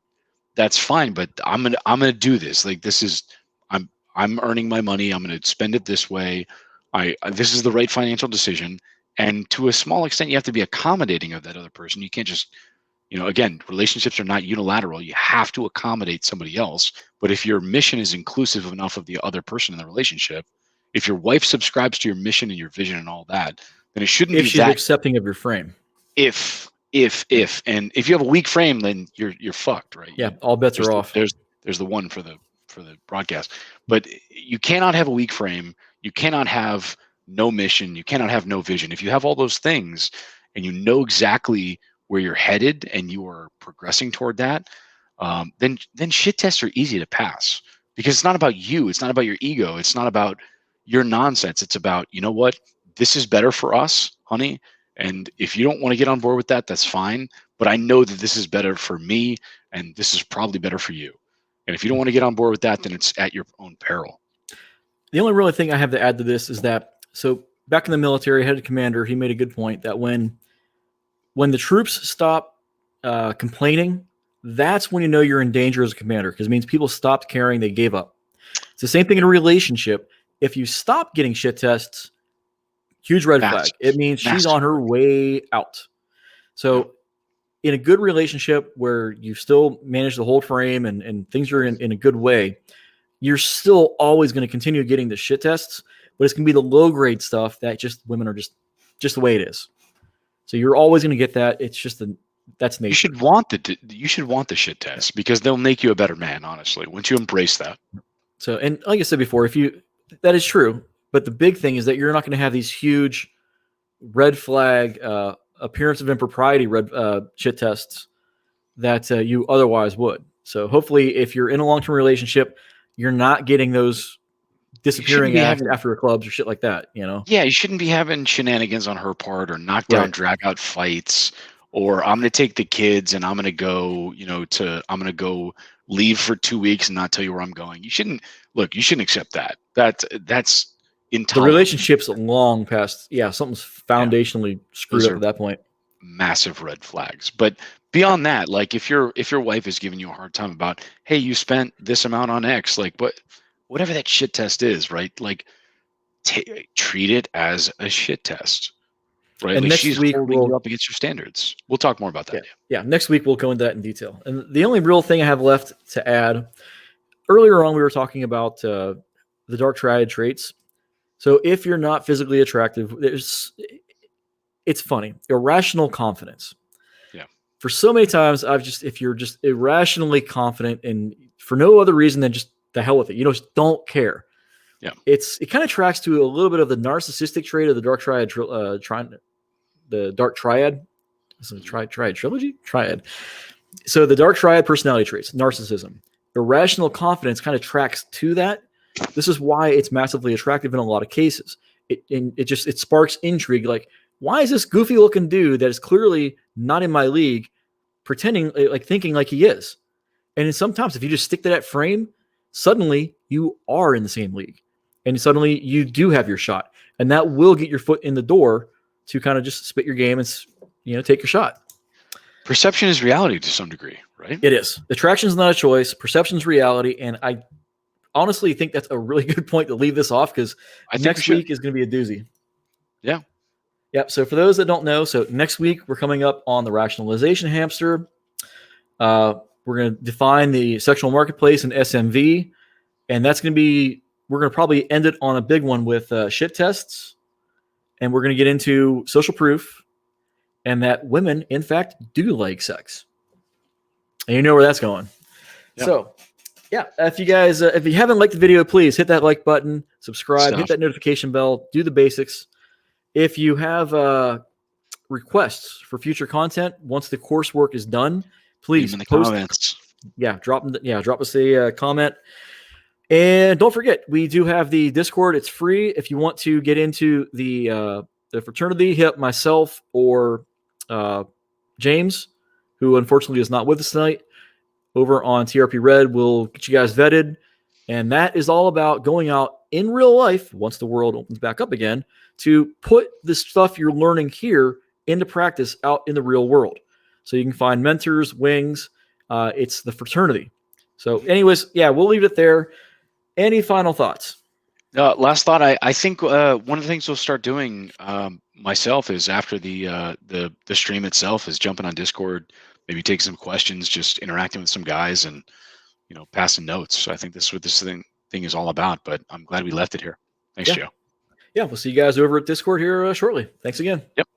that's fine. But I'm gonna do this. Like, I'm earning my money. I'm gonna spend it this way. This is the right financial decision. And to a small extent, you have to be accommodating of that other person. You can't just, again, relationships are not unilateral. You have to accommodate somebody else. But if your mission is inclusive enough of the other person in the relationship, if your wife subscribes to your mission and your vision and all that, then it shouldn't be that. If she's accepting of your frame. If and if you have a weak frame, then you're fucked, right? Yeah, all bets are off. There's the one for the broadcast. But you cannot have a weak frame. You cannot have no mission. You cannot have no vision. If you have all those things and you know exactly where you're headed and you are progressing toward that, then shit tests are easy to pass, because it's not about you. It's not about your ego. It's not about your nonsense. It's about, you know what, this is better for us, honey. And if you don't want to get on board with that, that's fine. But I know that this is better for me, and this is probably better for you. And if you don't want to get on board with that, then it's at your own peril. The only really thing I have to add to this is that, so back in the military, head commander, he made a good point that when the troops stop complaining, that's when you know you're in danger as a commander, because it means people stopped caring, they gave up. It's the same thing in a relationship. If you stop getting shit tests, huge red flag. It means she's on her way out. So in a good relationship where you still manage the whole frame and things are in a good way, you're still always going to continue getting the shit tests, but it's going to be the low grade stuff that just women are just the way it is. So you're always going to get that. It's just that's nature. You should want the shit tests, because they'll make you a better man, honestly, once you embrace that. So, and like I said before, that is true. But the big thing is that you're not going to have these huge red flag appearance of impropriety shit tests that you otherwise would. So hopefully, if you're in a long-term relationship, you're not getting those disappearing after clubs or shit like that. Yeah, you shouldn't be having shenanigans on her part, or knockdown, drag-out fights, or I'm going to take the kids and I'm going to go, I'm going to go leave for 2 weeks and not tell you where I'm going. You shouldn't accept that. That's the relationship's long past. Yeah, something's foundationally screwed up at that point. Massive red flags. But beyond that, like if your wife is giving you a hard time about, hey, you spent this amount on X, like whatever that shit test is, right? Like treat it as a shit test, right? And like next week holding you up against your standards. We'll talk more about that. Yeah, next week we'll go into that in detail. And the only real thing I have left to add, earlier on we were talking about the dark triad traits. So if you're not physically attractive, it's funny. Irrational confidence. Yeah. For so many times, if you're just irrationally confident and for no other reason than just the hell with it, just don't care. Yeah. It kind of tracks to a little bit of the narcissistic trait of the dark triad, the dark triad. Is it triad trilogy? Triad. So the dark triad personality traits, narcissism, irrational confidence kind of tracks to that. This is why it's massively attractive in a lot of cases. It sparks intrigue. Like, why is this goofy looking dude that is clearly not in my league pretending, like thinking like he is? And then sometimes if you just stick to that frame, suddenly you are in the same league and suddenly you do have your shot, and that will get your foot in the door to kind of just spit your game and, take your shot. Perception is reality to some degree, right? It is. Attraction is not a choice. Perception is reality. And I honestly think that's a really good point to leave this off, because next week is going to be a doozy. Yeah. Yep. So for those that don't know, so next week we're coming up on the rationalization hamster. We're going to define the sexual marketplace and SMV, and that's going to be we're going to probably end it on a big one with shit tests, and we're going to get into social proof, and that women, in fact, do like sex. And you know where that's going. Yeah. So, yeah, if you guys, if you haven't liked the video, please hit that like button, subscribe, hit that notification bell, do the basics. If you have requests for future content once the coursework is done, please in the comments. Drop us a comment. And don't forget, we do have the Discord. It's free. If you want to get into the fraternity, hit myself or James, who unfortunately is not with us tonight, over on TRP Red. We'll get you guys vetted. And that is all about going out in real life, once the world opens back up again, to put the stuff you're learning here into practice out in the real world. So you can find mentors, wings. It's the fraternity. So anyways, yeah, we'll leave it there. Any final thoughts? Last thought, I think one of the things we'll start doing myself is after the stream itself is jumping on Discord, maybe take some questions, just interacting with some guys and, passing notes. So I think this is what this thing is all about, but I'm glad we left it here. Thanks, Joe. Yeah, we'll see you guys over at Discord here shortly. Thanks again. Yep.